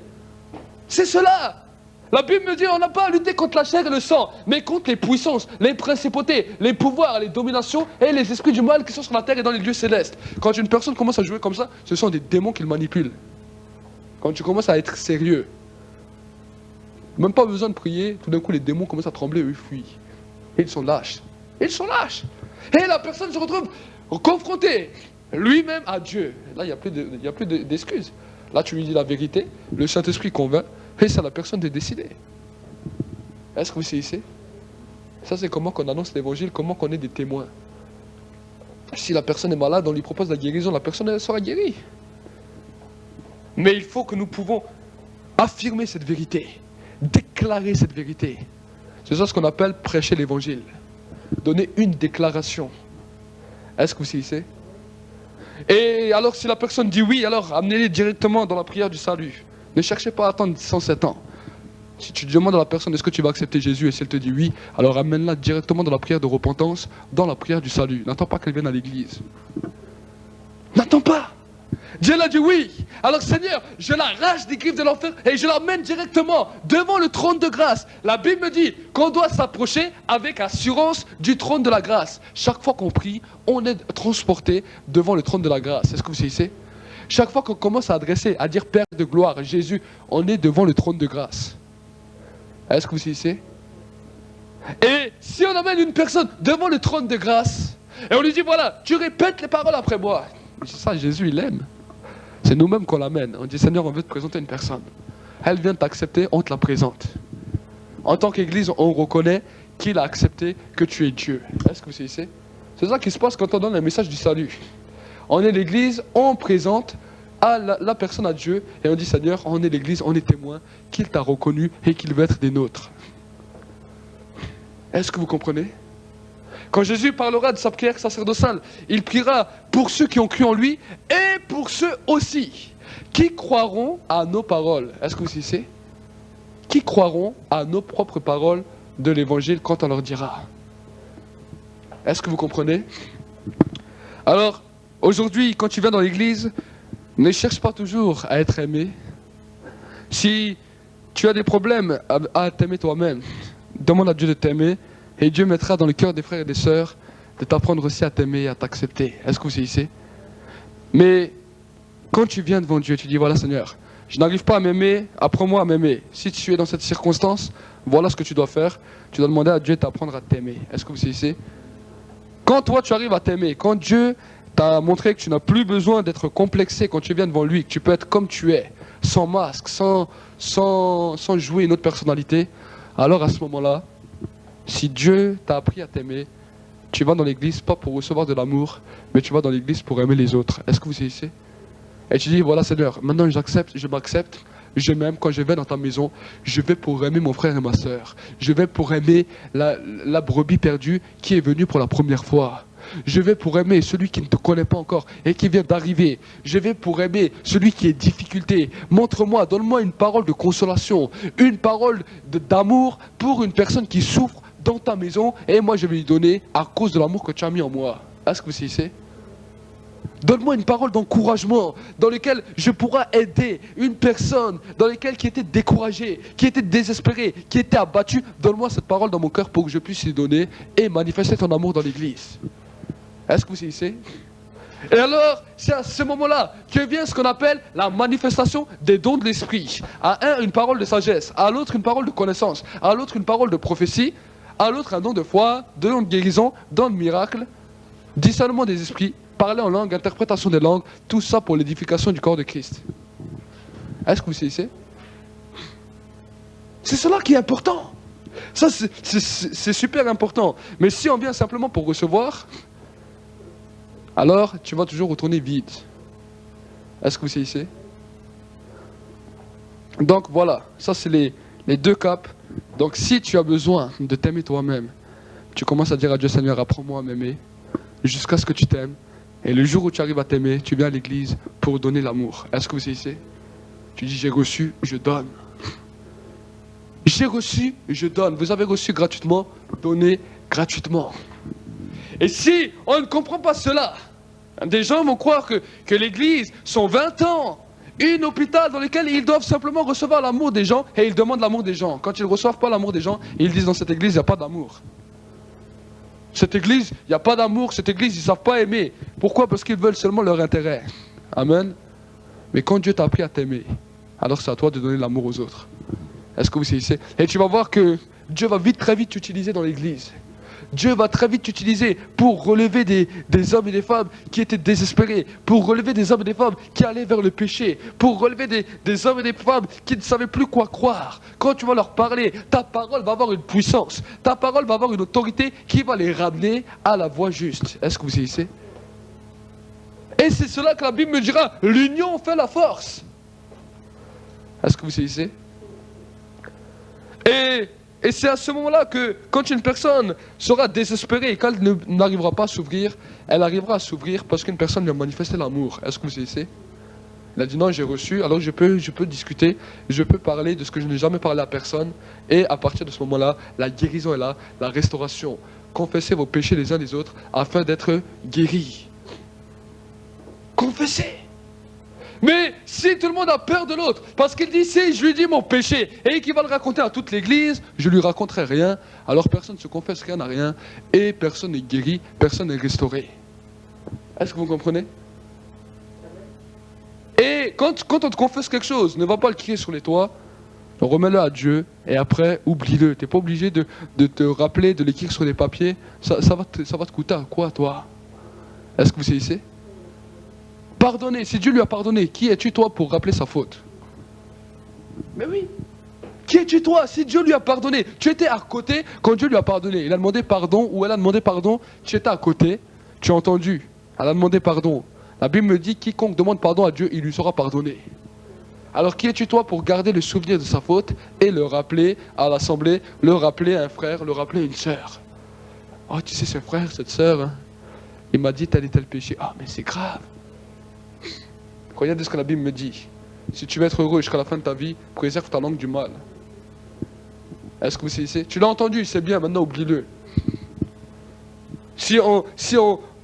B: C'est cela. La Bible me dit on n'a pas à lutter contre la chair et le sang, mais contre les puissances, les principautés, les pouvoirs, les dominations et les esprits du mal qui sont sur la terre et dans les lieux célestes. Quand une personne commence à jouer comme ça, ce sont des démons qui le manipulent. Quand tu commences à être sérieux, même pas besoin de prier, tout d'un coup les démons commencent à trembler et eux fuient. Et ils sont lâches. Ils sont lâches. Et la personne se retrouve confrontée lui-même à Dieu. Là, il n'y a plus d'excuses. Là, tu lui dis la vérité, le Saint-Esprit convainc, et c'est à la personne de décider. Est-ce que vous saisissez? Ça, c'est comment qu'on annonce l'évangile, comment qu'on est des témoins. Si la personne est malade, on lui propose la guérison, la personne elle sera guérie. Mais il faut que nous pouvons affirmer cette vérité, déclarer cette vérité. C'est ça ce qu'on appelle prêcher l'évangile. Donner une déclaration. Est-ce que vous saisissez? Et alors si la personne dit oui, alors amenez-les directement dans la prière du salut. Ne cherchez pas à attendre 107 ans. Si tu demandes à la personne est-ce que tu vas accepter Jésus et si elle te dit oui, alors amène-la directement dans la prière de repentance, dans la prière du salut. N'attends pas qu'elle vienne à l'église. N'attends pas. Dieu l'a dit oui. Alors Seigneur, je l'arrache des griffes de l'enfer et je l'emmène directement devant le trône de grâce. La Bible me dit qu'on doit s'approcher avec assurance du trône de la grâce. Chaque fois qu'on prie, on est transporté devant le trône de la grâce. Est-ce que vous saisissez? Chaque fois qu'on commence à adresser, à dire Père de gloire, Jésus, on est devant le trône de grâce. Est-ce que vous saisissez? Et si on amène une personne devant le trône de grâce, et on lui dit voilà, tu répètes les paroles après moi. C'est ça, Jésus, il aime. C'est nous-mêmes qu'on l'amène. On dit Seigneur, on veut te présenter une personne. Elle vient t'accepter, on te la présente. En tant qu'Église, on reconnaît qu'il a accepté que tu es Dieu. Est-ce que vous saisissez? C'est ça qui se passe quand on donne un message du salut. On est l'Église, on présente à la personne à Dieu et on dit Seigneur, on est l'Église, on est témoin qu'il t'a reconnu et qu'il veut être des nôtres. Est-ce que vous comprenez? Quand Jésus parlera de sa prière sacerdotale, il priera pour ceux qui ont cru en lui et pour ceux aussi qui croiront à nos paroles. Est-ce que vous savez? Qui croiront à nos propres paroles de l'évangile quand on leur dira. Est-ce que vous comprenez? Alors, aujourd'hui, quand tu viens dans l'église, ne cherche pas toujours à être aimé. Si tu as des problèmes à t'aimer toi-même, demande à Dieu de t'aimer. Et Dieu mettra dans le cœur des frères et des sœurs de t'apprendre aussi à t'aimer et à t'accepter. Est-ce que vous saisissez? Mais quand tu viens devant Dieu, tu dis voilà Seigneur, je n'arrive pas à m'aimer, apprends-moi à m'aimer. Si tu es dans cette circonstance, voilà ce que tu dois faire. Tu dois demander à Dieu de t'apprendre à t'aimer. Est-ce que vous saisissez? Quand toi tu arrives à t'aimer, quand Dieu t'a montré que tu n'as plus besoin d'être complexé quand tu viens devant lui, que tu peux être comme tu es, sans masque, sans jouer une autre personnalité, alors à ce moment-là, si Dieu t'a appris à t'aimer, tu vas dans l'église pas pour recevoir de l'amour, mais tu vas dans l'église pour aimer les autres. Est-ce que vous saisissez? Et tu dis, voilà Seigneur, maintenant j'accepte, je m'accepte, je m'aime. Quand je vais dans ta maison, je vais pour aimer mon frère et ma soeur. Je vais pour aimer la brebis perdue qui est venue pour la première fois. Je vais pour aimer celui qui ne te connaît pas encore et qui vient d'arriver. Je vais pour aimer celui qui est en difficulté. Montre-moi, donne-moi une parole de consolation, une parole d'amour pour une personne qui souffre dans ta maison et moi je vais lui donner à cause de l'amour que tu as mis en moi. Est-ce que vous savez? Donne-moi une parole d'encouragement dans laquelle je pourrai aider une personne dans laquelle qui était découragée, qui était désespérée, qui était abattue. Donne-moi cette parole dans mon cœur pour que je puisse lui donner et manifester ton amour dans l'église. Est-ce que vous savez? Et alors, c'est à ce moment-là que vient ce qu'on appelle la manifestation des dons de l'esprit. À un, une parole de sagesse, à l'autre, une parole de connaissance, à l'autre, une parole de prophétie, à l'autre, un don de foi, don de guérison, don de miracle, discernement des esprits, parler en langue, interprétation des langues, tout ça pour l'édification du corps de Christ. Est-ce que vous savez? C'est cela qui est important. Ça, c'est super important. Mais si on vient simplement pour recevoir, alors tu vas toujours retourner vide. Est-ce que vous savez? Donc voilà, ça c'est les deux caps. Donc si tu as besoin de t'aimer toi-même, tu commences à dire à Dieu, Seigneur, apprends-moi à m'aimer, jusqu'à ce que tu t'aimes. Et le jour où tu arrives à t'aimer, tu viens à l'église pour donner l'amour. Est-ce que vous savez? Tu dis, j'ai reçu, je donne. J'ai reçu, je donne. Vous avez reçu gratuitement, donnez gratuitement. Et si on ne comprend pas cela, des gens vont croire que l'église sont 20 ans, un hôpital dans lequel ils doivent simplement recevoir l'amour des gens et ils demandent l'amour des gens. Quand ils ne reçoivent pas l'amour des gens, ils disent dans cette église, il n'y a pas d'amour. Cette église, il n'y a pas d'amour, cette église, ils ne savent pas aimer. Pourquoi? Parce qu'ils veulent seulement leur intérêt. Amen. Mais quand Dieu t'a appris à t'aimer, alors c'est à toi de donner l'amour aux autres. Est-ce que vous savez? Et tu vas voir que Dieu va très vite t'utiliser dans l'église. Dieu va très vite t'utiliser pour relever des hommes et des femmes qui étaient désespérés, pour relever des hommes et des femmes qui allaient vers le péché, pour relever des hommes et des femmes qui ne savaient plus quoi croire. Quand tu vas leur parler, ta parole va avoir une puissance, ta parole va avoir une autorité qui va les ramener à la voie juste. Est-ce que vous savez? Et c'est cela que la Bible me dira, l'union fait la force. Est-ce que vous savez? Et c'est à ce moment-là que, quand une personne sera désespérée et qu'elle n'arrivera pas à s'ouvrir, elle arrivera à s'ouvrir parce qu'une personne lui a manifesté l'amour. Est-ce que vous savez? Il a dit non, j'ai reçu, alors je peux discuter, je peux parler de ce que je n'ai jamais parlé à personne. Et à partir de ce moment-là, la guérison est là, la restauration. Confessez vos péchés les uns les autres afin d'être guéris. Confessez. Mais si tout le monde a peur de l'autre, parce qu'il dit si je lui dis mon péché et qu'il va le raconter à toute l'église, je lui raconterai rien, alors personne ne se confesse rien à rien et personne n'est guéri, personne n'est restauré. Est-ce que vous comprenez? Et quand on te confesse quelque chose, ne va pas le crier sur les toits, remets-le à Dieu et après oublie-le. Tu n'es pas obligé de te rappeler, de l'écrire sur des papiers. Ça va te coûter à quoi, toi? Est-ce que vous saisissez? Pardonner, si Dieu lui a pardonné, qui es-tu toi pour rappeler sa faute? Mais oui. Qui es-tu toi? Si Dieu lui a pardonné, tu étais à côté quand Dieu lui a pardonné. Il a demandé pardon ou elle a demandé pardon, tu étais à côté, tu as entendu. Elle a demandé pardon. La Bible me dit quiconque demande pardon à Dieu, il lui sera pardonné. Alors qui es-tu toi pour garder le souvenir de sa faute et le rappeler à l'assemblée, le rappeler à un frère, le rappeler à une sœur? Oh, tu sais ce frère, cette sœur, hein, il m'a dit tel et tel péché. Ah, mais c'est grave. Regardez ce que la Bible me dit. Si tu veux être heureux jusqu'à la fin de ta vie, préserve ta langue du mal. Est-ce que vous saisissez? Tu l'as entendu, c'est bien, maintenant oublie-le.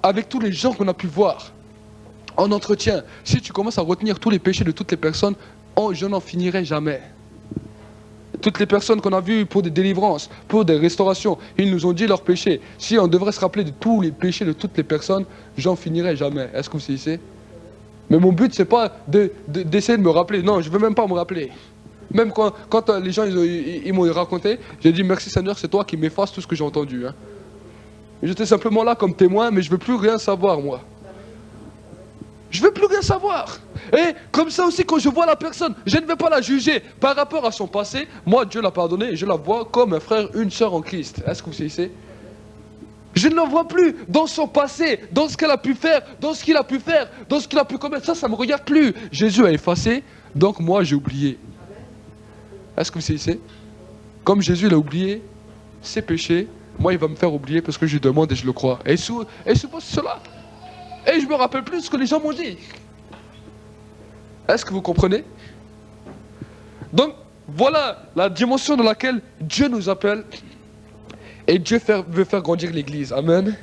B: Avec tous les gens qu'on a pu voir, en entretien, si tu commences à retenir tous les péchés de toutes les personnes, je n'en finirai jamais. Toutes les personnes qu'on a vues pour des délivrances, pour des restaurations, ils nous ont dit leurs péchés. Si on devrait se rappeler de tous les péchés de toutes les personnes, j'en finirai jamais. Est-ce que vous saisissez? Mais mon but, c'est pas d'essayer de me rappeler. Non, je veux même pas me rappeler. Même quand les gens ils m'ont raconté, j'ai dit merci Seigneur, c'est toi qui m'effaces tout ce que j'ai entendu. Hein. J'étais simplement là comme témoin, mais je veux plus rien savoir, moi. Je veux plus rien savoir. Et comme ça aussi, quand je vois la personne, je ne vais pas la juger par rapport à son passé. Moi, Dieu l'a pardonné et je la vois comme un frère, une sœur en Christ. Est-ce que vous savez? Je ne la vois plus dans son passé, dans ce qu'elle a pu faire, dans ce qu'il a pu faire, dans ce qu'il a pu commettre. Ça ne me regarde plus. Jésus a effacé, donc moi j'ai oublié. Est-ce que vous savez? Comme Jésus l'a oublié, ses péchés, moi il va me faire oublier parce que je lui demande et je le crois. Et suppose cela. Et je me rappelle plus ce que les gens m'ont dit. Est-ce que vous comprenez? Donc, voilà la dimension dans laquelle Dieu nous appelle. Et Dieu veut faire grandir l'Église. Amen.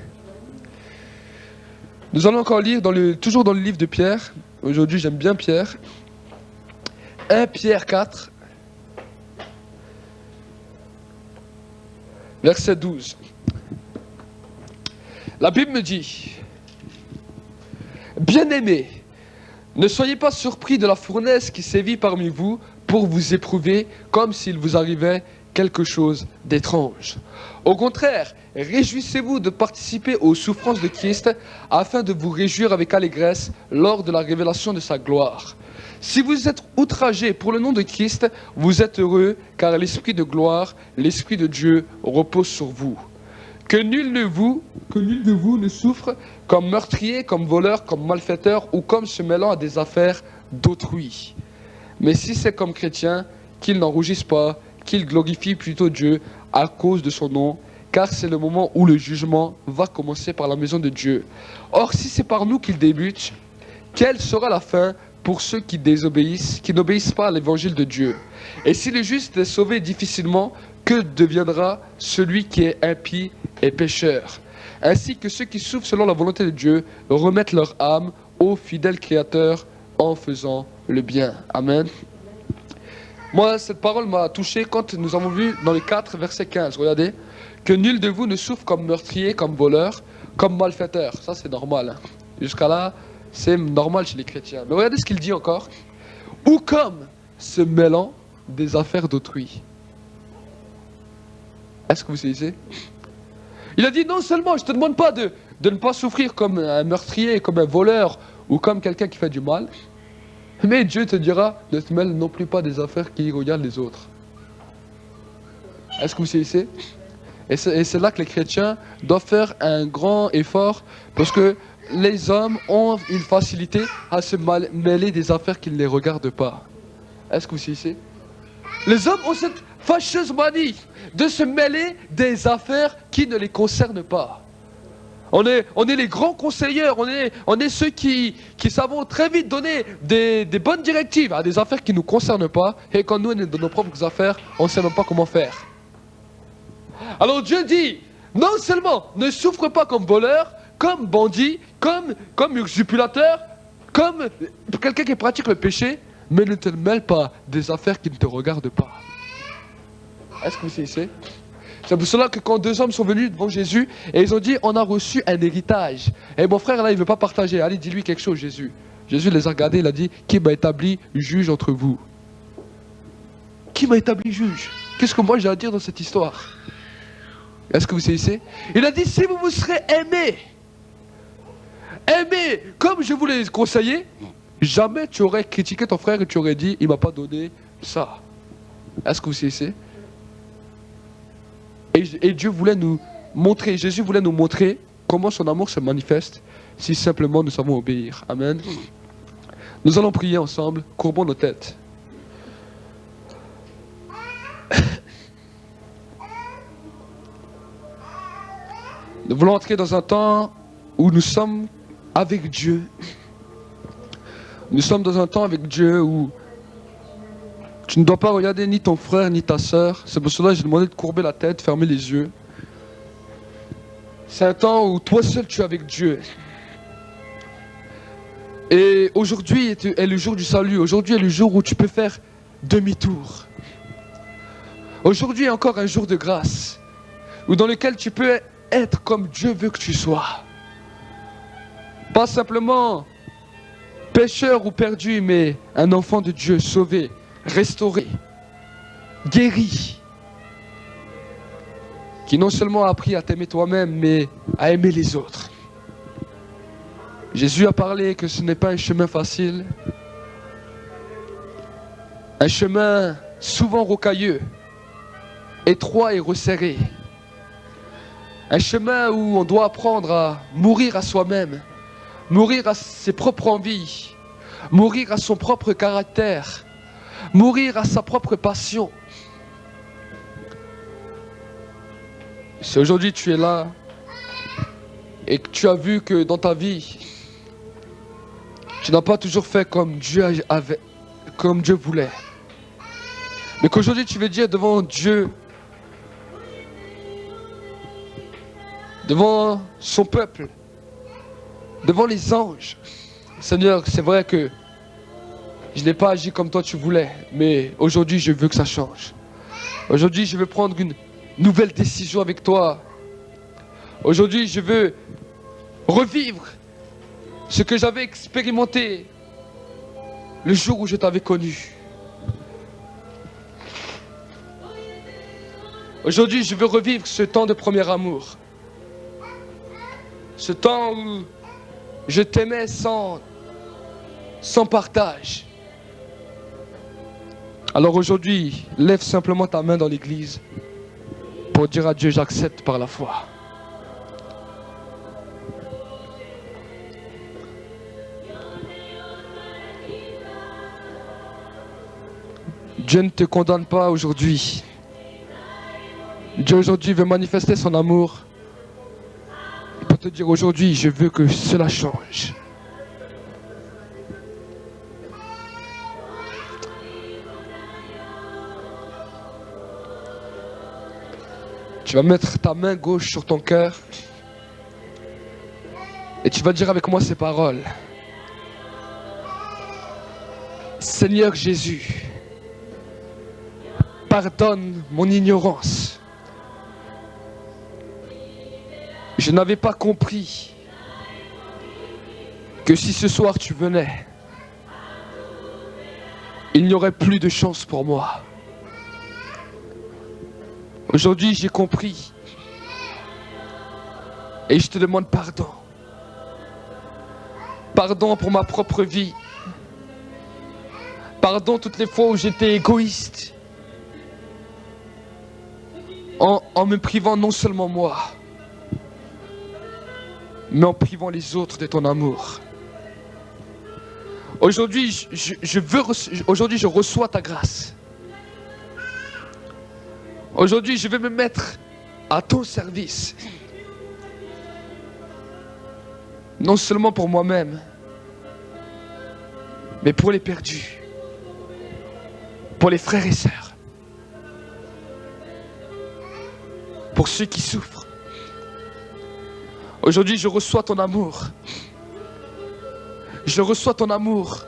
B: Nous allons encore lire, toujours dans le livre de Pierre. Aujourd'hui, j'aime bien Pierre. 1 Pierre 4. Verset 12. La Bible me dit... Bien-aimés, ne soyez pas surpris de la fournaise qui sévit parmi vous pour vous éprouver comme s'il vous arrivait quelque chose d'étrange. Au contraire, réjouissez-vous de participer aux souffrances de Christ afin de vous réjouir avec allégresse lors de la révélation de sa gloire. Si vous êtes outragés pour le nom de Christ, vous êtes heureux car l'Esprit de gloire, l'Esprit de Dieu repose sur vous. Que nul de vous ne souffre comme meurtrier, comme voleur, comme malfaiteur ou comme se mêlant à des affaires d'autrui. Mais si c'est comme chrétien, qu'il n'en rougisse pas, qu'il glorifie plutôt Dieu à cause de son nom, car c'est le moment où le jugement va commencer par la maison de Dieu. Or, si c'est par nous qu'il débute, quelle sera la fin pour ceux qui désobéissent, qui n'obéissent pas à l'évangile de Dieu? Et si le juste est sauvé difficilement, que deviendra celui qui est impie et pécheur? Ainsi que ceux qui souffrent selon la volonté de Dieu remettent leur âme au fidèle Créateur en faisant le bien. Amen. Moi, cette parole m'a touché quand nous avons vu dans les 4, verset 15. Regardez. Que nul de vous ne souffre comme meurtrier, comme voleur, comme malfaiteur. Ça, c'est normal. Hein. Jusqu'à là, c'est normal chez les chrétiens. Mais regardez ce qu'il dit encore. Ou comme se mêlant des affaires d'autrui. Est-ce que vous saisissez? Il a dit non seulement je ne te demande pas de ne pas souffrir comme un meurtrier, comme un voleur ou comme quelqu'un qui fait du mal, mais Dieu te dira ne te mêle non plus pas des affaires qui regardent les autres. Est-ce que vous saisissez? Et c'est là que les chrétiens doivent faire un grand effort parce que les hommes ont une facilité à se mêler des affaires qui ne les regardent pas. Est-ce que vous saisissez? Les hommes ont cette fâcheuse manie de se mêler des affaires qui ne les concernent pas. On est les grands conseillers, on est ceux qui savons très vite donner des bonnes directives à des affaires qui ne nous concernent pas. Et quand nous, on est dans nos propres affaires, on ne sait même pas comment faire. Alors Dieu dit, non seulement ne souffre pas comme voleur, comme bandit, comme usurpateur, Comme quelqu'un qui pratique le péché, mais ne te mêle pas des affaires qui ne te regardent pas. Est-ce que vous savez? C'est pour cela que quand deux hommes sont venus devant Jésus, et ils ont dit, on a reçu un héritage. Et mon frère là, il ne veut pas partager. Allez, dis-lui quelque chose, Jésus. Jésus les a regardés, il a dit, qui m'a établi juge entre vous? Qui m'a établi juge? Qu'est-ce que moi j'ai à dire dans cette histoire? Est-ce que vous savez? Il a dit, si vous vous serez aimés, comme je vous l'ai conseillé, jamais tu aurais critiqué ton frère et tu aurais dit, il m'a pas donné ça. Est-ce que vous savez? Et Dieu voulait nous montrer, Jésus voulait nous montrer comment son amour se manifeste si simplement nous savons obéir. Amen. Nous allons prier ensemble, courbons nos têtes. Nous voulons entrer dans un temps où nous sommes avec Dieu. Nous sommes dans un temps avec Dieu où tu ne dois pas regarder ni ton frère ni ta soeur. C'est pour cela que j'ai demandé de courber la tête, fermer les yeux. C'est un temps où toi seul tu es avec Dieu. Et aujourd'hui est le jour du salut. Aujourd'hui est le jour où tu peux faire demi-tour. Aujourd'hui est encore un jour de grâce, où dans lequel tu peux être comme Dieu veut que tu sois. Pas simplement pécheur ou perdu, mais un enfant de Dieu sauvé, restauré, guéri, qui non seulement a appris à t'aimer toi-même, mais à aimer les autres. Jésus a parlé que ce n'est pas un chemin facile, un chemin souvent rocailleux, étroit et resserré, un chemin où on doit apprendre à mourir à soi-même, mourir à ses propres envies, mourir à son propre caractère, mourir à sa propre passion. Si aujourd'hui tu es là et que tu as vu que dans ta vie, tu n'as pas toujours fait comme Dieu voulait, mais qu'aujourd'hui tu veux dire devant Dieu, devant son peuple, devant les anges, Seigneur, c'est vrai que je n'ai pas agi comme toi tu voulais, mais aujourd'hui je veux que ça change. Aujourd'hui je veux prendre une nouvelle décision avec toi. Aujourd'hui je veux revivre ce que j'avais expérimenté le jour où je t'avais connu. Aujourd'hui je veux revivre ce temps de premier amour. Ce temps où je t'aimais sans partage. Alors aujourd'hui, lève simplement ta main dans l'église pour dire à Dieu, j'accepte par la foi. Dieu ne te condamne pas aujourd'hui. Dieu aujourd'hui veut manifester son amour. Pour te dire aujourd'hui, je veux que cela change. Tu vas mettre ta main gauche sur ton cœur et tu vas dire avec moi ces paroles. Seigneur Jésus, pardonne mon ignorance. Je n'avais pas compris que si ce soir tu venais, il n'y aurait plus de chance pour moi. Aujourd'hui, j'ai compris et je te demande pardon. Pardon pour ma propre vie. Pardon toutes les fois où j'étais égoïste. En me privant non seulement moi, mais en privant les autres de ton amour. Aujourd'hui, je reçois ta grâce. Aujourd'hui, je vais me mettre à ton service. Non seulement pour moi-même, mais pour les perdus, pour les frères et sœurs, pour ceux qui souffrent. Aujourd'hui, je reçois ton amour. Je reçois ton amour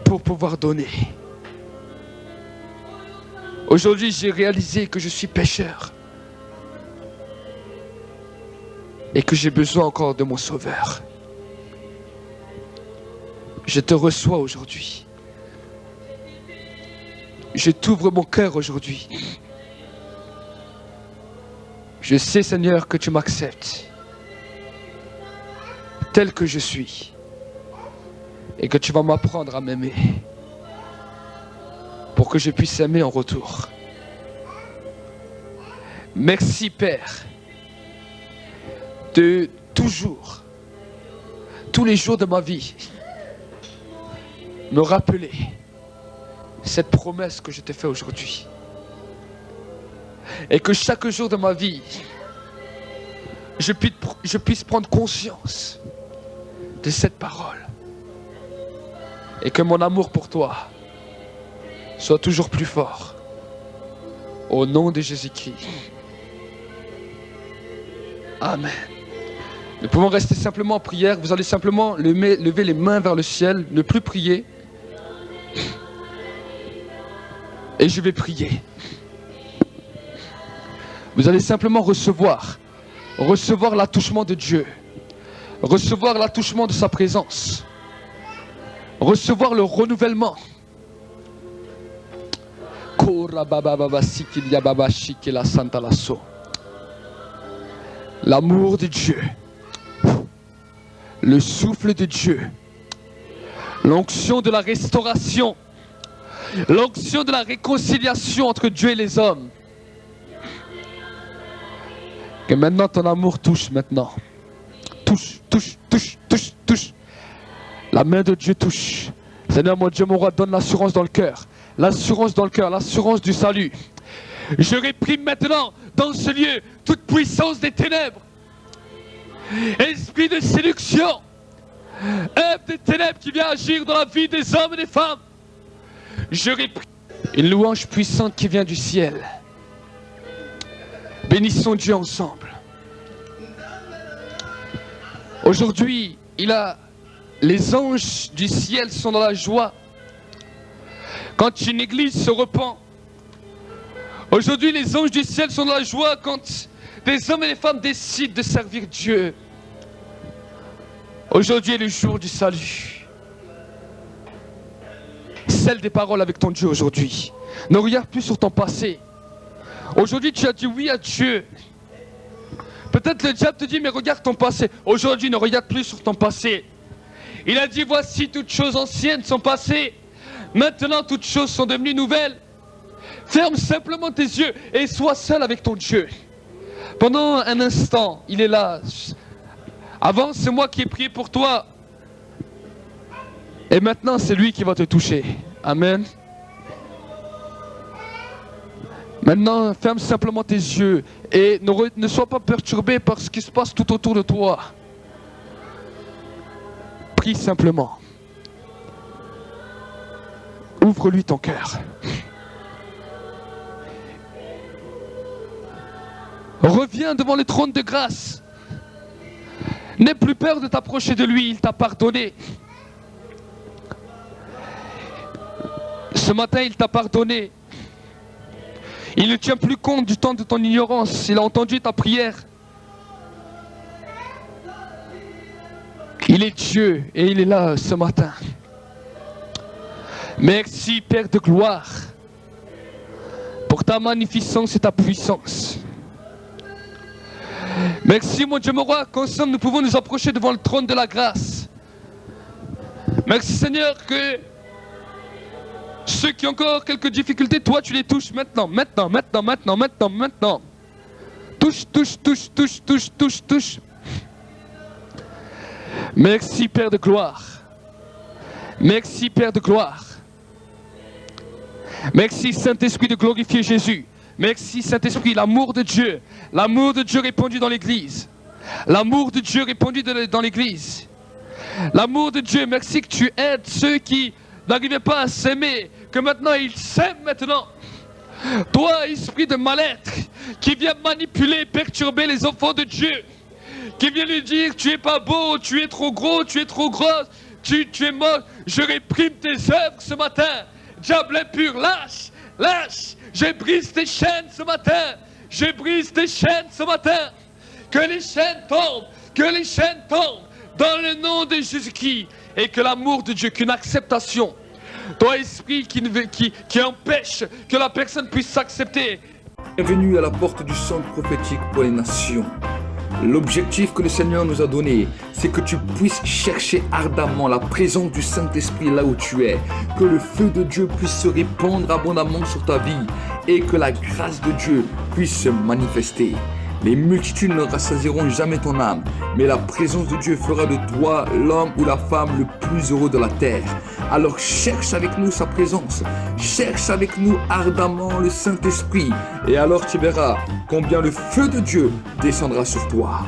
B: pour pouvoir donner. Aujourd'hui, j'ai réalisé que je suis pécheur et que j'ai besoin encore de mon Sauveur. Je te reçois aujourd'hui. Je t'ouvre mon cœur aujourd'hui. Je sais, Seigneur, que tu m'acceptes tel que je suis et que tu vas m'apprendre à m'aimer pour que je puisse aimer en retour. Merci, Père, de toujours, tous les jours de ma vie, me rappeler cette promesse que je t'ai faite aujourd'hui. Et que chaque jour de ma vie, je puisse prendre conscience de cette parole. Et que mon amour pour toi soit toujours plus fort. Au nom de Jésus-Christ. Amen. Nous pouvons rester simplement en prière. Vous allez simplement lever les mains vers le ciel, ne plus prier. Et je vais prier. Vous allez simplement recevoir l'attouchement de Dieu, recevoir l'attouchement de sa présence, recevoir le renouvellement. L'amour de Dieu, le souffle de Dieu, l'onction de la restauration, l'onction de la réconciliation entre Dieu et les hommes. Que maintenant ton amour touche maintenant. Touche, touche, touche, touche, touche. La main de Dieu touche. Seigneur mon Dieu, mon roi, donne l'assurance dans le cœur. L'assurance dans le cœur, l'assurance du salut. Je réprime maintenant dans ce lieu toute puissance des ténèbres. Esprit de séduction. Œuvre des ténèbres qui vient agir dans la vie des hommes et des femmes. Je réprime une louange puissante qui vient du ciel. Bénissons Dieu ensemble. Aujourd'hui, les anges du ciel sont dans la joie. Quand une église se repent. Aujourd'hui, les anges du ciel sont dans la joie quand des hommes et des femmes décident de servir Dieu. Aujourd'hui est le jour du salut. Scelle des paroles avec ton Dieu aujourd'hui. Ne regarde plus sur ton passé. Aujourd'hui, tu as dit oui à Dieu. Peut-être le diable te dit, mais regarde ton passé. Aujourd'hui, ne regarde plus sur ton passé. Il a dit, voici toutes choses anciennes sont passées. Maintenant, toutes choses sont devenues nouvelles. Ferme simplement tes yeux et sois seul avec ton Dieu. Pendant un instant, il est là. Avant, c'est moi qui ai prié pour toi. Et maintenant, c'est lui qui va te toucher. Amen. Maintenant, ferme simplement tes yeux et ne sois pas perturbé par ce qui se passe tout autour de toi. Prie simplement. Ouvre-lui ton cœur. Reviens devant le trône de grâce. N'aie plus peur de t'approcher de lui, il t'a pardonné. Ce matin, il t'a pardonné. Il ne tient plus compte du temps de ton ignorance. Il a entendu ta prière. Il est Dieu et il est là ce matin. Merci, Père de gloire, pour ta magnificence et ta puissance. Merci, mon Dieu, mon roi, qu'ensemble nous pouvons nous approcher devant le trône de la grâce. Merci, Seigneur, que ceux qui ont encore quelques difficultés, toi tu les touches maintenant, maintenant, maintenant, maintenant, maintenant, maintenant. Touche, touche, touche, touche, touche, touche, touche. Merci, Père de gloire. Merci, Père de gloire. Merci, Saint-Esprit, de glorifier Jésus. Merci, Saint-Esprit, l'amour de Dieu. L'amour de Dieu répandu dans l'Église. L'amour de Dieu répandu dans l'Église. L'amour de Dieu, merci que tu aides ceux qui n'arrivaient pas à s'aimer, que maintenant ils s'aiment maintenant. Toi, esprit de mal-être, qui vient manipuler, perturber les enfants de Dieu, qui vient lui dire tu es pas beau, tu es trop gros, tu es trop grosse, tu es moche. Je réprime tes œuvres ce matin. Diable impur, lâche, lâche. Je brise tes chaînes ce matin. Je brise tes chaînes ce matin. Que les chaînes tombent, que les chaînes tombent dans le nom de Jésus-Christ. Et que l'amour de Dieu, qu'une acceptation, ton esprit qui empêche que la personne puisse s'accepter.
A: Bienvenue à la porte du centre prophétique pour les nations. L'objectif que le Seigneur nous a donné, c'est que tu puisses chercher ardemment la présence du Saint-Esprit là où tu es, que le feu de Dieu puisse se répandre abondamment sur ta vie et que la grâce de Dieu puisse se manifester. Les multitudes ne rassasieront jamais ton âme, mais la présence de Dieu fera de toi l'homme ou la femme le plus heureux de la terre. Alors cherche avec nous sa présence, cherche avec nous ardemment le Saint-Esprit, et alors tu verras combien le feu de Dieu descendra sur toi.